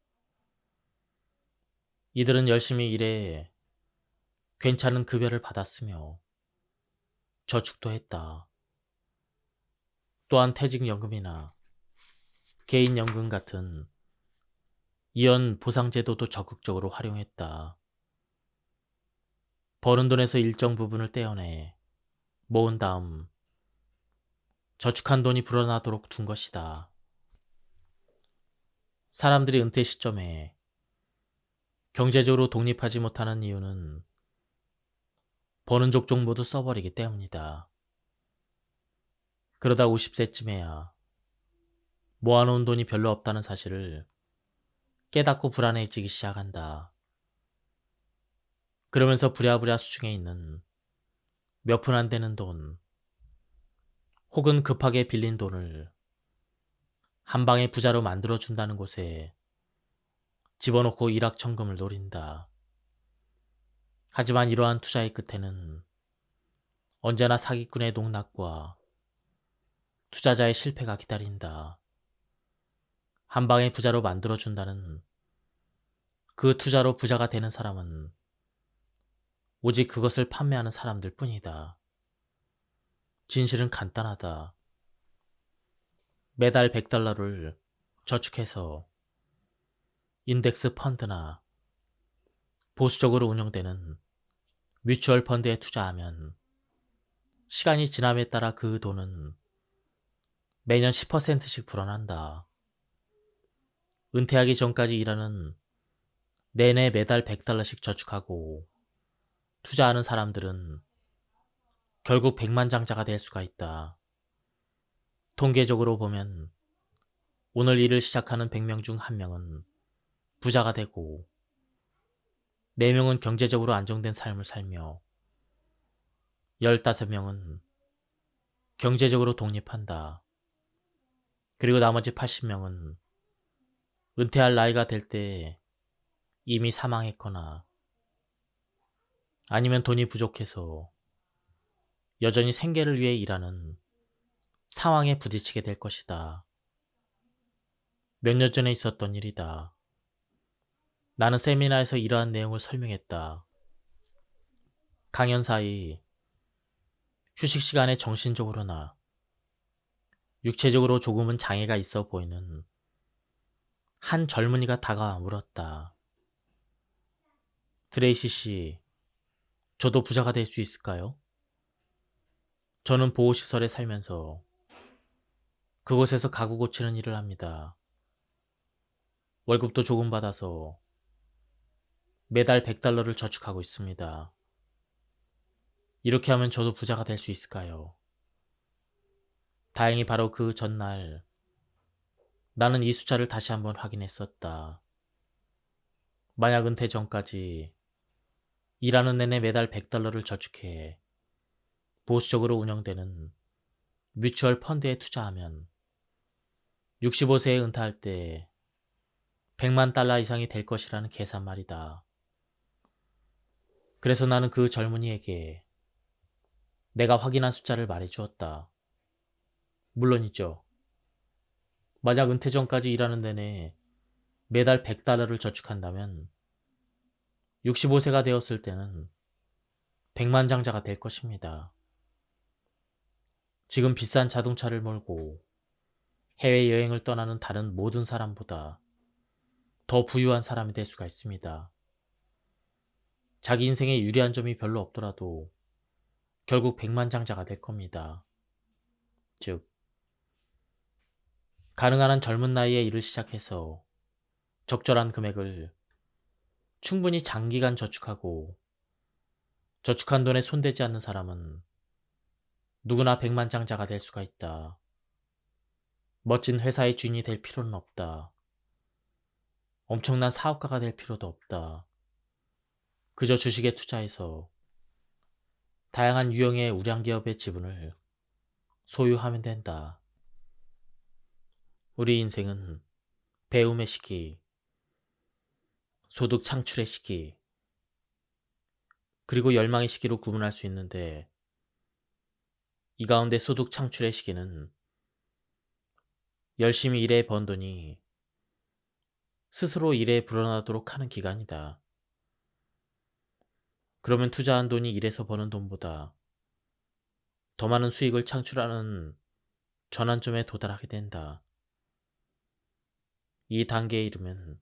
이들은 열심히 일해 괜찮은 급여를 받았으며 저축도 했다. 또한 퇴직연금이나 개인연금 같은 이연 보상제도도 적극적으로 활용했다. 버는 돈에서 일정 부분을 떼어내 모은 다음 저축한 돈이 불어나도록 둔 것이다. 사람들이 은퇴 시점에 경제적으로 독립하지 못하는 이유는 버는 족족 모두 써버리기 때문이다. 그러다 50세쯤에야 모아놓은 돈이 별로 없다는 사실을 깨닫고 불안해지기 시작한다. 그러면서 부랴부랴 수중에 있는 몇 푼 안 되는 돈, 혹은 급하게 빌린 돈을 한 방에 부자로 만들어준다는 곳에 집어넣고 일확천금을 노린다. 하지만 이러한 투자의 끝에는 언제나 사기꾼의 농락과 투자자의 실패가 기다린다. 한 방에 부자로 만들어준다는 그 투자로 부자가 되는 사람은 오직 그것을 판매하는 사람들 뿐이다. 진실은 간단하다. 매달 100달러를 저축해서 인덱스 펀드나 보수적으로 운영되는 뮤추얼 펀드에 투자하면 시간이 지남에 따라 그 돈은 매년 10%씩 불어난다. 은퇴하기 전까지 일하는 내내 매달 100달러씩 저축하고 투자하는 사람들은 결국 백만장자가 될 수가 있다. 통계적으로 보면 오늘 일을 시작하는 100명 중 1명은 부자가 되고 4명은 경제적으로 안정된 삶을 살며 15명은 경제적으로 독립한다. 그리고 나머지 80명은 은퇴할 나이가 될 때 이미 사망했거나 아니면 돈이 부족해서 여전히 생계를 위해 일하는 상황에 부딪히게 될 것이다. 몇 년 전에 있었던 일이다. 나는 세미나에서 이러한 내용을 설명했다. 강연 사이 휴식 시간에 정신적으로나 육체적으로 조금은 장애가 있어 보이는 한 젊은이가 다가와 물었다. 트레이시 씨, 저도 부자가 될 수 있을까요? 저는 보호시설에 살면서 그곳에서 가구 고치는 일을 합니다. 월급도 조금 받아서 매달 $100를 저축하고 있습니다. 이렇게 하면 저도 부자가 될 수 있을까요? 다행히 바로 그 전날 나는 이 숫자를 다시 한번 확인했었다. 만약 은퇴 전까지 일하는 내내 매달 $100를 저축해 보수적으로 운영되는 뮤추얼 펀드에 투자하면 65세에 은퇴할 때 $100만 이상이 될 것이라는 계산 말이다. 그래서 나는 그 젊은이에게 내가 확인한 숫자를 말해 주었다. 물론이죠. 만약 은퇴 전까지 일하는 내내 매달 $100를 저축한다면 65세가 되었을 때는 백만장자가 될 것입니다. 지금 비싼 자동차를 몰고 해외여행을 떠나는 다른 모든 사람보다 더 부유한 사람이 될 수가 있습니다. 자기 인생에 유리한 점이 별로 없더라도 결국 백만장자가 될 겁니다. 즉, 가능한 한 젊은 나이에 일을 시작해서 적절한 금액을 충분히 장기간 저축하고 저축한 돈에 손대지 않는 사람은 누구나 백만장자가 될 수가 있다. 멋진 회사의 주인이 될 필요는 없다. 엄청난 사업가가 될 필요도 없다. 그저 주식에 투자해서 다양한 유형의 우량기업의 지분을 소유하면 된다. 우리 인생은 배움의 시기, 소득 창출의 시기, 그리고 열망의 시기로 구분할 수 있는데 이 가운데 소득 창출의 시기는 열심히 일해 번 돈이 스스로 일에 불어나도록 하는 기간이다. 그러면 투자한 돈이 일해서 버는 돈보다 더 많은 수익을 창출하는 전환점에 도달하게 된다. 이 단계에 이르면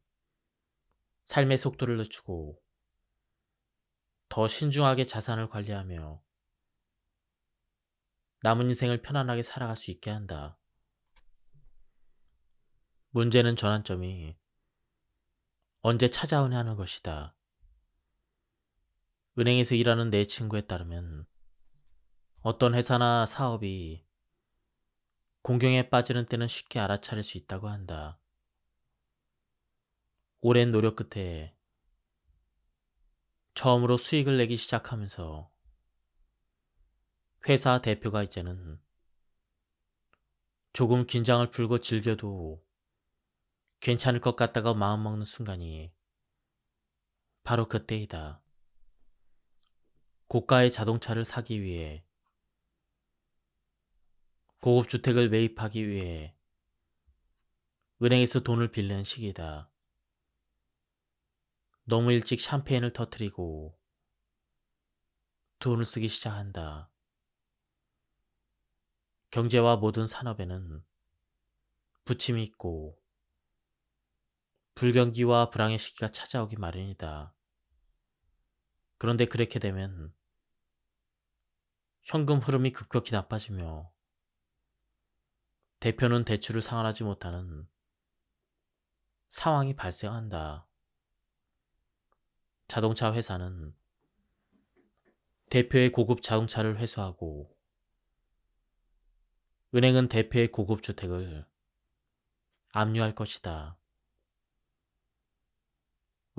삶의 속도를 늦추고 더 신중하게 자산을 관리하며 남은 인생을 편안하게 살아갈 수 있게 한다. 문제는 전환점이 언제 찾아오냐는 것이다. 은행에서 일하는 내 친구에 따르면 어떤 회사나 사업이 공경에 빠지는 때는 쉽게 알아차릴 수 있다고 한다. 오랜 노력 끝에 처음으로 수익을 내기 시작하면서 회사 대표가 이제는 조금 긴장을 풀고 즐겨도 괜찮을 것 같다고 마음먹는 순간이 바로 그때이다. 고가의 자동차를 사기 위해, 고급 주택을 매입하기 위해 은행에서 돈을 빌리는 시기다. 너무 일찍 샴페인을 터뜨리고 돈을 쓰기 시작한다. 경제와 모든 산업에는 부침이 있고 불경기와 불황의 시기가 찾아오기 마련이다. 그런데 그렇게 되면 현금 흐름이 급격히 나빠지며 대표는 대출을 상환하지 못하는 상황이 발생한다. 자동차 회사는 대표의 고급 자동차를 회수하고 은행은 대표의 고급 주택을 압류할 것이다.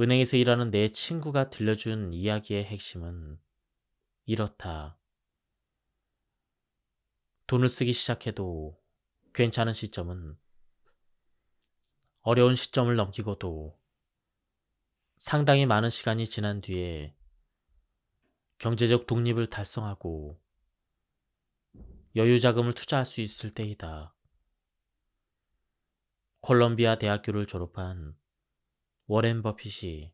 은행에서 일하는 내 친구가 들려준 이야기의 핵심은 이렇다. 돈을 쓰기 시작해도 괜찮은 시점은 어려운 시점을 넘기고도 상당히 많은 시간이 지난 뒤에 경제적 독립을 달성하고 여유 자금을 투자할 수 있을 때이다. 콜롬비아 대학교를 졸업한 워렌 버핏이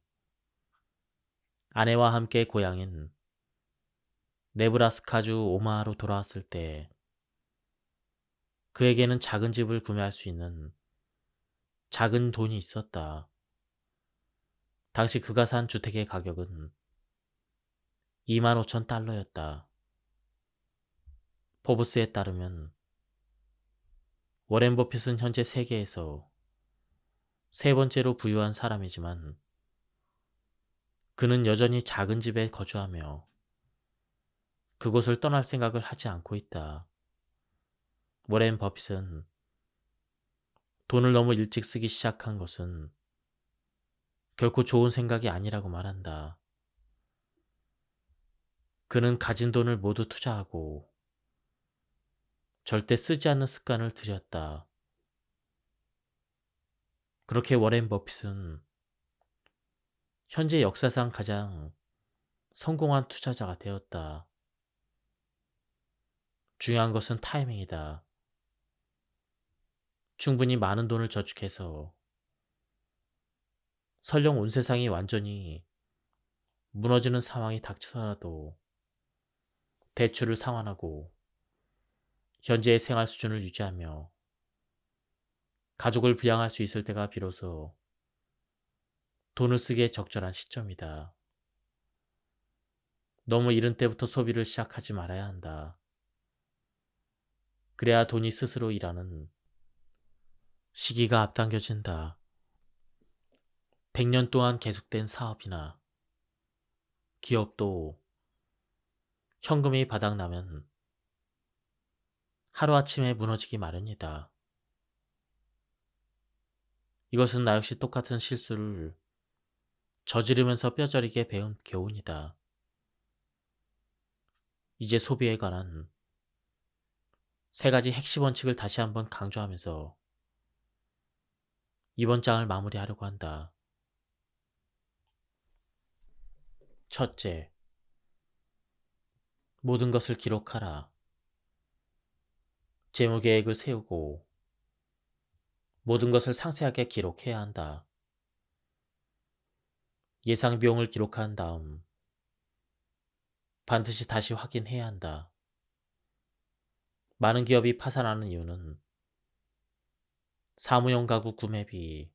아내와 함께 고향인 네브라스카주 오마하로 돌아왔을 때 그에게는 작은 집을 구매할 수 있는 작은 돈이 있었다. 당시 그가 산 주택의 가격은 25,000달러였다. 포브스에 따르면 워렌 버핏은 현재 세계에서 세 번째로 부유한 사람이지만 그는 여전히 작은 집에 거주하며 그곳을 떠날 생각을 하지 않고 있다. 워렌 버핏은 돈을 너무 일찍 쓰기 시작한 것은 결코 좋은 생각이 아니라고 말한다. 그는 가진 돈을 모두 투자하고 절대 쓰지 않는 습관을 들였다. 그렇게 워렌 버핏은 현재 역사상 가장 성공한 투자자가 되었다. 중요한 것은 타이밍이다. 충분히 많은 돈을 저축해서 설령 온 세상이 완전히 무너지는 상황이 닥쳐서라도 대출을 상환하고 현재의 생활 수준을 유지하며 가족을 부양할 수 있을 때가 비로소 돈을 쓰기에 적절한 시점이다. 너무 이른 때부터 소비를 시작하지 말아야 한다. 그래야 돈이 스스로 일하는 시기가 앞당겨진다. 100년 동안 계속된 사업이나 기업도 현금이 바닥나면 하루아침에 무너지기 마련이다. 이것은 나 역시 똑같은 실수를 저지르면서 뼈저리게 배운 교훈이다. 이제 소비에 관한 세 가지 핵심 원칙을 다시 한번 강조하면서 이번 장을 마무리하려고 한다. 첫째, 모든 것을 기록하라. 재무 계획을 세우고 모든 것을 상세하게 기록해야 한다. 예상 비용을 기록한 다음 반드시 다시 확인해야 한다. 많은 기업이 파산하는 이유는 사무용 가구 구매비,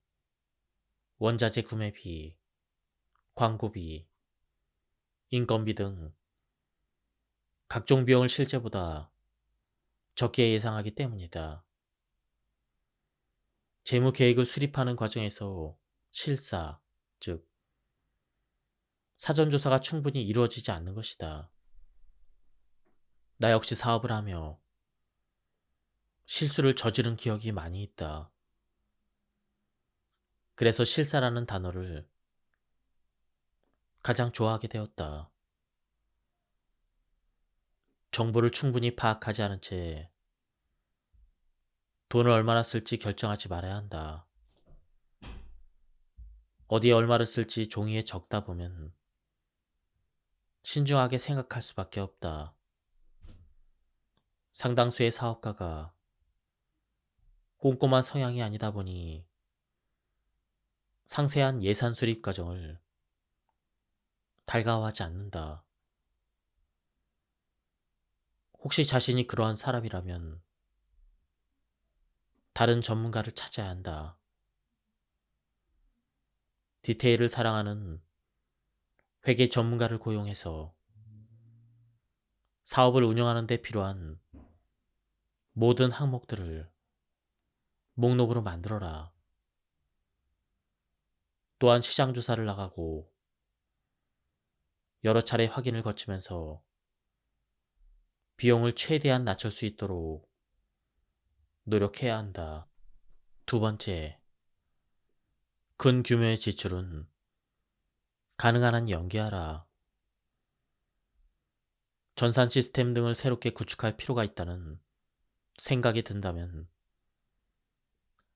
원자재 구매비, 광고비, 인건비 등 각종 비용을 실제보다 적게 예상하기 때문이다. 재무 계획을 수립하는 과정에서 실사, 즉 사전조사가 충분히 이루어지지 않는 것이다. 나 역시 사업을 하며 실수를 저지른 기억이 많이 있다. 그래서 실사라는 단어를 가장 좋아하게 되었다. 정보를 충분히 파악하지 않은 채 돈을 얼마나 쓸지 결정하지 말아야 한다. 어디에 얼마를 쓸지 종이에 적다 보면 신중하게 생각할 수밖에 없다. 상당수의 사업가가 꼼꼼한 성향이 아니다 보니 상세한 예산 수립 과정을 달가워하지 않는다. 혹시 자신이 그러한 사람이라면 다른 전문가를 찾아야 한다. 디테일을 사랑하는 회계 전문가를 고용해서 사업을 운영하는 데 필요한 모든 항목들을 목록으로 만들어라. 또한 시장 조사를 나가고 여러 차례 확인을 거치면서 비용을 최대한 낮출 수 있도록 노력해야 한다. 두 번째, 큰 규모의 지출은 가능한 한 연기하라. 전산 시스템 등을 새롭게 구축할 필요가 있다는 생각이 든다면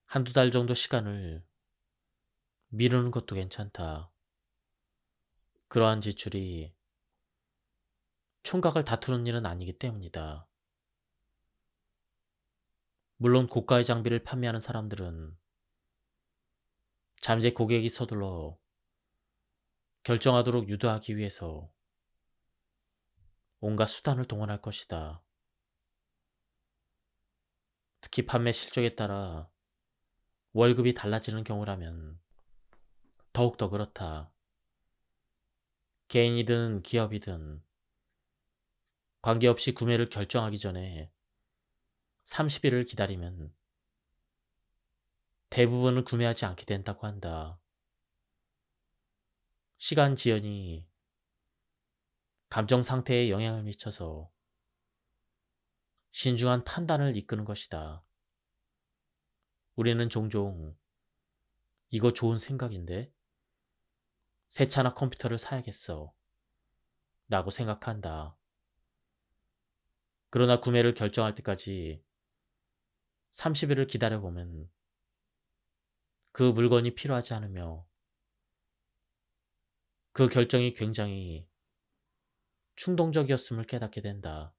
한두 달 정도 시간을 미루는 것도 괜찮다. 그러한 지출이 총각을 다투는 일은 아니기 때문이다. 물론 고가의 장비를 판매하는 사람들은 잠재 고객이 서둘러 결정하도록 유도하기 위해서 온갖 수단을 동원할 것이다. 특히 판매 실적에 따라 월급이 달라지는 경우라면 더욱더 그렇다. 개인이든 기업이든 관계없이 구매를 결정하기 전에 30일을 기다리면 대부분은 구매하지 않게 된다고 한다. 시간 지연이 감정 상태에 영향을 미쳐서 신중한 판단을 이끄는 것이다. 우리는 종종 이거 좋은 생각인데 새 차나 컴퓨터를 사야겠어 라고 생각한다. 그러나 구매를 결정할 때까지 30일을 기다려보면 그 물건이 필요하지 않으며 그 결정이 굉장히 충동적이었음을 깨닫게 된다.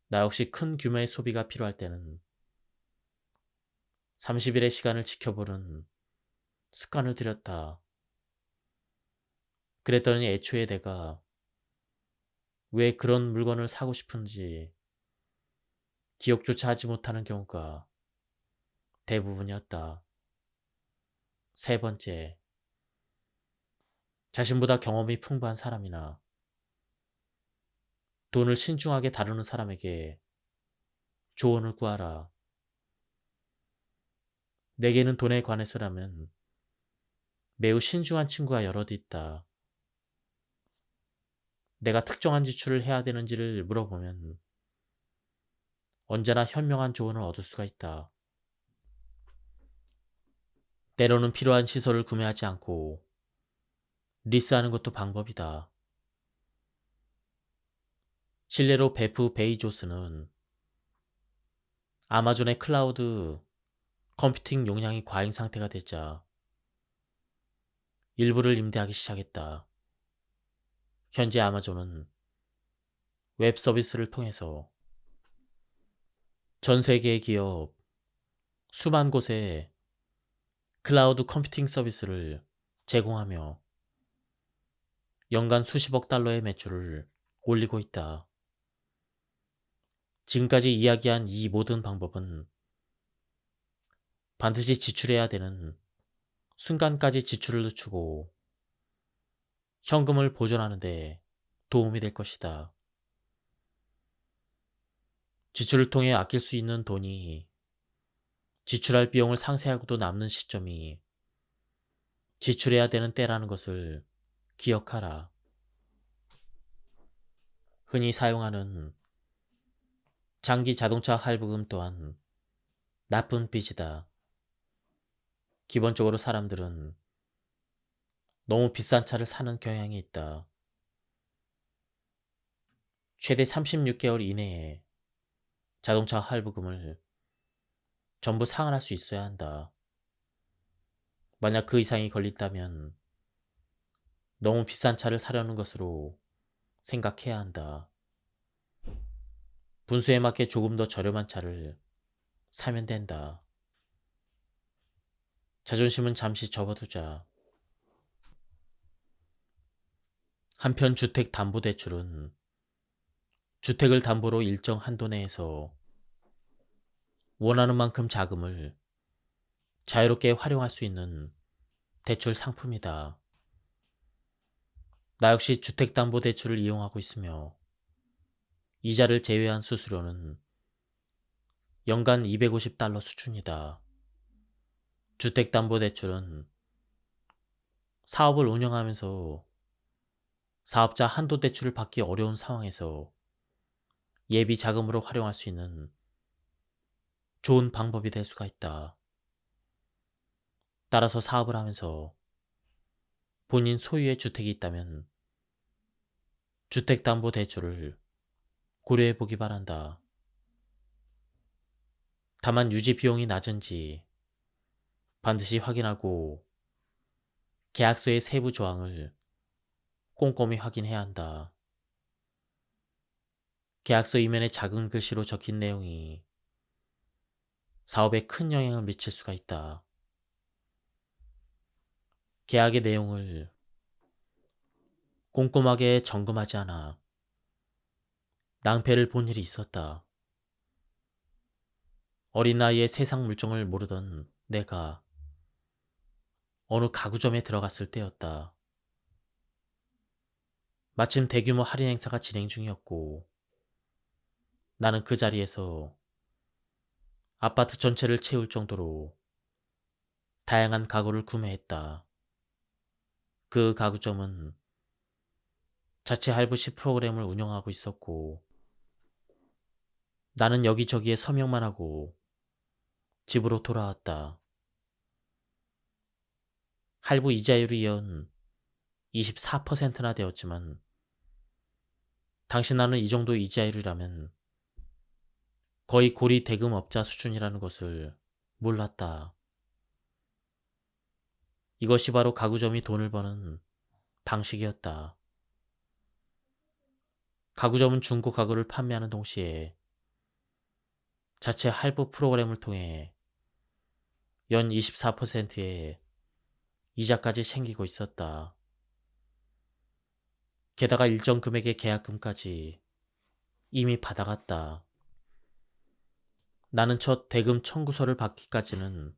나 역시 큰 규모의 소비가 필요할 때는 30일의 시간을 지켜보는 습관을 들였다. 그랬더니 애초에 내가 왜 그런 물건을 사고 싶은지 기억조차 하지 못하는 경우가 대부분이었다. 세 번째, 자신보다 경험이 풍부한 사람이나 돈을 신중하게 다루는 사람에게 조언을 구하라. 내게는 돈에 관해서라면 매우 신중한 친구가 여럿 있다. 내가 특정한 지출을 해야 되는지를 물어보면 언제나 현명한 조언을 얻을 수가 있다. 때로는 필요한 시설을 구매하지 않고 리스하는 것도 방법이다. 실례로 베프 베이조스는 아마존의 클라우드 컴퓨팅 용량이 과잉 상태가 되자 일부를 임대하기 시작했다. 현재 아마존은 웹 서비스를 통해서 전 세계의 기업 수만 곳에 클라우드 컴퓨팅 서비스를 제공하며 연간 수십억 달러의 매출을 올리고 있다. 지금까지 이야기한 이 모든 방법은 반드시 지출해야 되는 순간까지 지출을 늦추고 현금을 보존하는 데 도움이 될 것이다. 지출을 통해 아낄 수 있는 돈이 지출할 비용을 상쇄하고도 남는 시점이 지출해야 되는 때라는 것을 기억하라. 흔히 사용하는 장기 자동차 할부금 또한 나쁜 빚이다. 기본적으로 사람들은 너무 비싼 차를 사는 경향이 있다. 최대 36개월 이내에 자동차 할부금을 전부 상환할 수 있어야 한다. 만약 그 이상이 걸린다면 너무 비싼 차를 사려는 것으로 생각해야 한다. 분수에 맞게 조금 더 저렴한 차를 사면 된다. 자존심은 잠시 접어두자. 한편 주택담보대출은 주택을 담보로 일정 한도 내에서 원하는 만큼 자금을 자유롭게 활용할 수 있는 대출 상품이다. 나 역시 주택담보대출을 이용하고 있으며 이자를 제외한 수수료는 연간 250달러 수준이다. 주택담보대출은 사업을 운영하면서 사업자 한도 대출을 받기 어려운 상황에서 예비 자금으로 활용할 수 있는 좋은 방법이 될 수가 있다. 따라서 사업을 하면서 본인 소유의 주택이 있다면 주택담보대출을 고려해 보기 바란다. 다만 유지 비용이 낮은지 반드시 확인하고 계약서의 세부 조항을 꼼꼼히 확인해야 한다. 계약서 이면에 작은 글씨로 적힌 내용이 사업에 큰 영향을 미칠 수가 있다. 계약의 내용을 꼼꼼하게 점검하지 않아 낭패를 본 일이 있었다. 어린 나이에 세상 물정을 모르던 내가 어느 가구점에 들어갔을 때였다. 마침 대규모 할인 행사가 진행 중이었고 나는 그 자리에서 아파트 전체를 채울 정도로 다양한 가구를 구매했다. 그 가구점은 자체 할부시 프로그램을 운영하고 있었고 나는 여기저기에 서명만 하고 집으로 돌아왔다. 할부 이자율이 연 24%나 되었지만 당시 나는 이 정도 이자율이라면 거의 고리 대금업자 수준이라는 것을 몰랐다. 이것이 바로 가구점이 돈을 버는 방식이었다. 가구점은 중고 가구를 판매하는 동시에 자체 할부 프로그램을 통해 연 24%의 이자까지 챙기고 있었다. 게다가 일정 금액의 계약금까지 이미 받아갔다. 나는 첫 대금 청구서를 받기까지는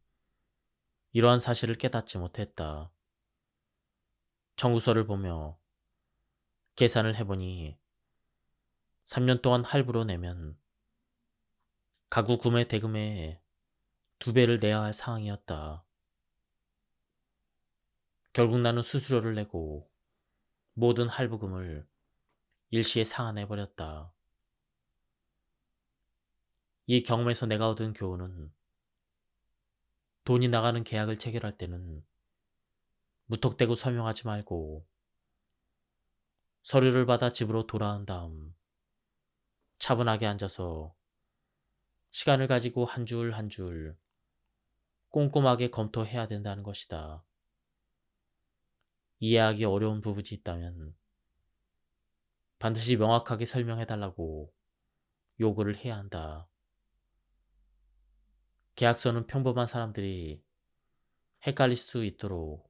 이러한 사실을 깨닫지 못했다. 청구서를 보며 계산을 해보니 3년 동안 할부로 내면 가구 구매 대금의 2배를 내야 할 상황이었다. 결국 나는 수수료를 내고 모든 할부금을 일시에 상환해버렸다. 이 경험에서 내가 얻은 교훈은 돈이 나가는 계약을 체결할 때는 무턱대고 서명하지 말고 서류를 받아 집으로 돌아온 다음 차분하게 앉아서 시간을 가지고 한 줄 한 줄 꼼꼼하게 검토해야 된다는 것이다. 이해하기 어려운 부분이 있다면 반드시 명확하게 설명해달라고 요구를 해야 한다. 계약서는 평범한 사람들이 헷갈릴 수 있도록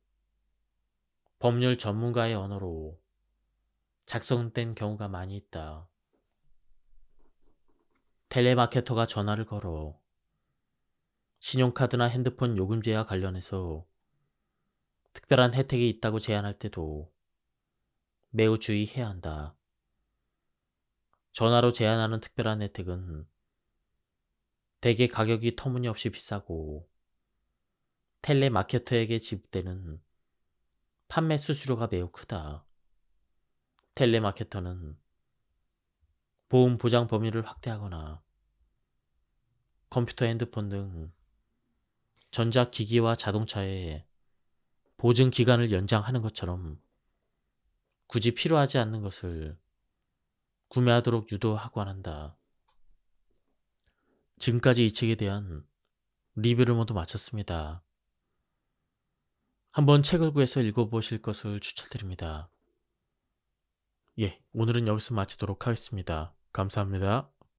법률 전문가의 언어로 작성된 경우가 많이 있다. 텔레마케터가 전화를 걸어 신용카드나 핸드폰 요금제와 관련해서 특별한 혜택이 있다고 제안할 때도 매우 주의해야 한다. 전화로 제안하는 특별한 혜택은 대개 가격이 터무니없이 비싸고 텔레마케터에게 지급되는 판매 수수료가 매우 크다. 텔레마케터는 보험 보장 범위를 확대하거나 컴퓨터, 핸드폰 등 전자기기와 자동차의 보증 기간을 연장하는 것처럼 굳이 필요하지 않는 것을 구매하도록 유도하곤 한다. 지금까지 이 책에 대한 리뷰를 모두 마쳤습니다. 한번 책을 구해서 읽어보실 것을 추천드립니다. 예, 오늘은 여기서 마치도록 하겠습니다. 감사합니다.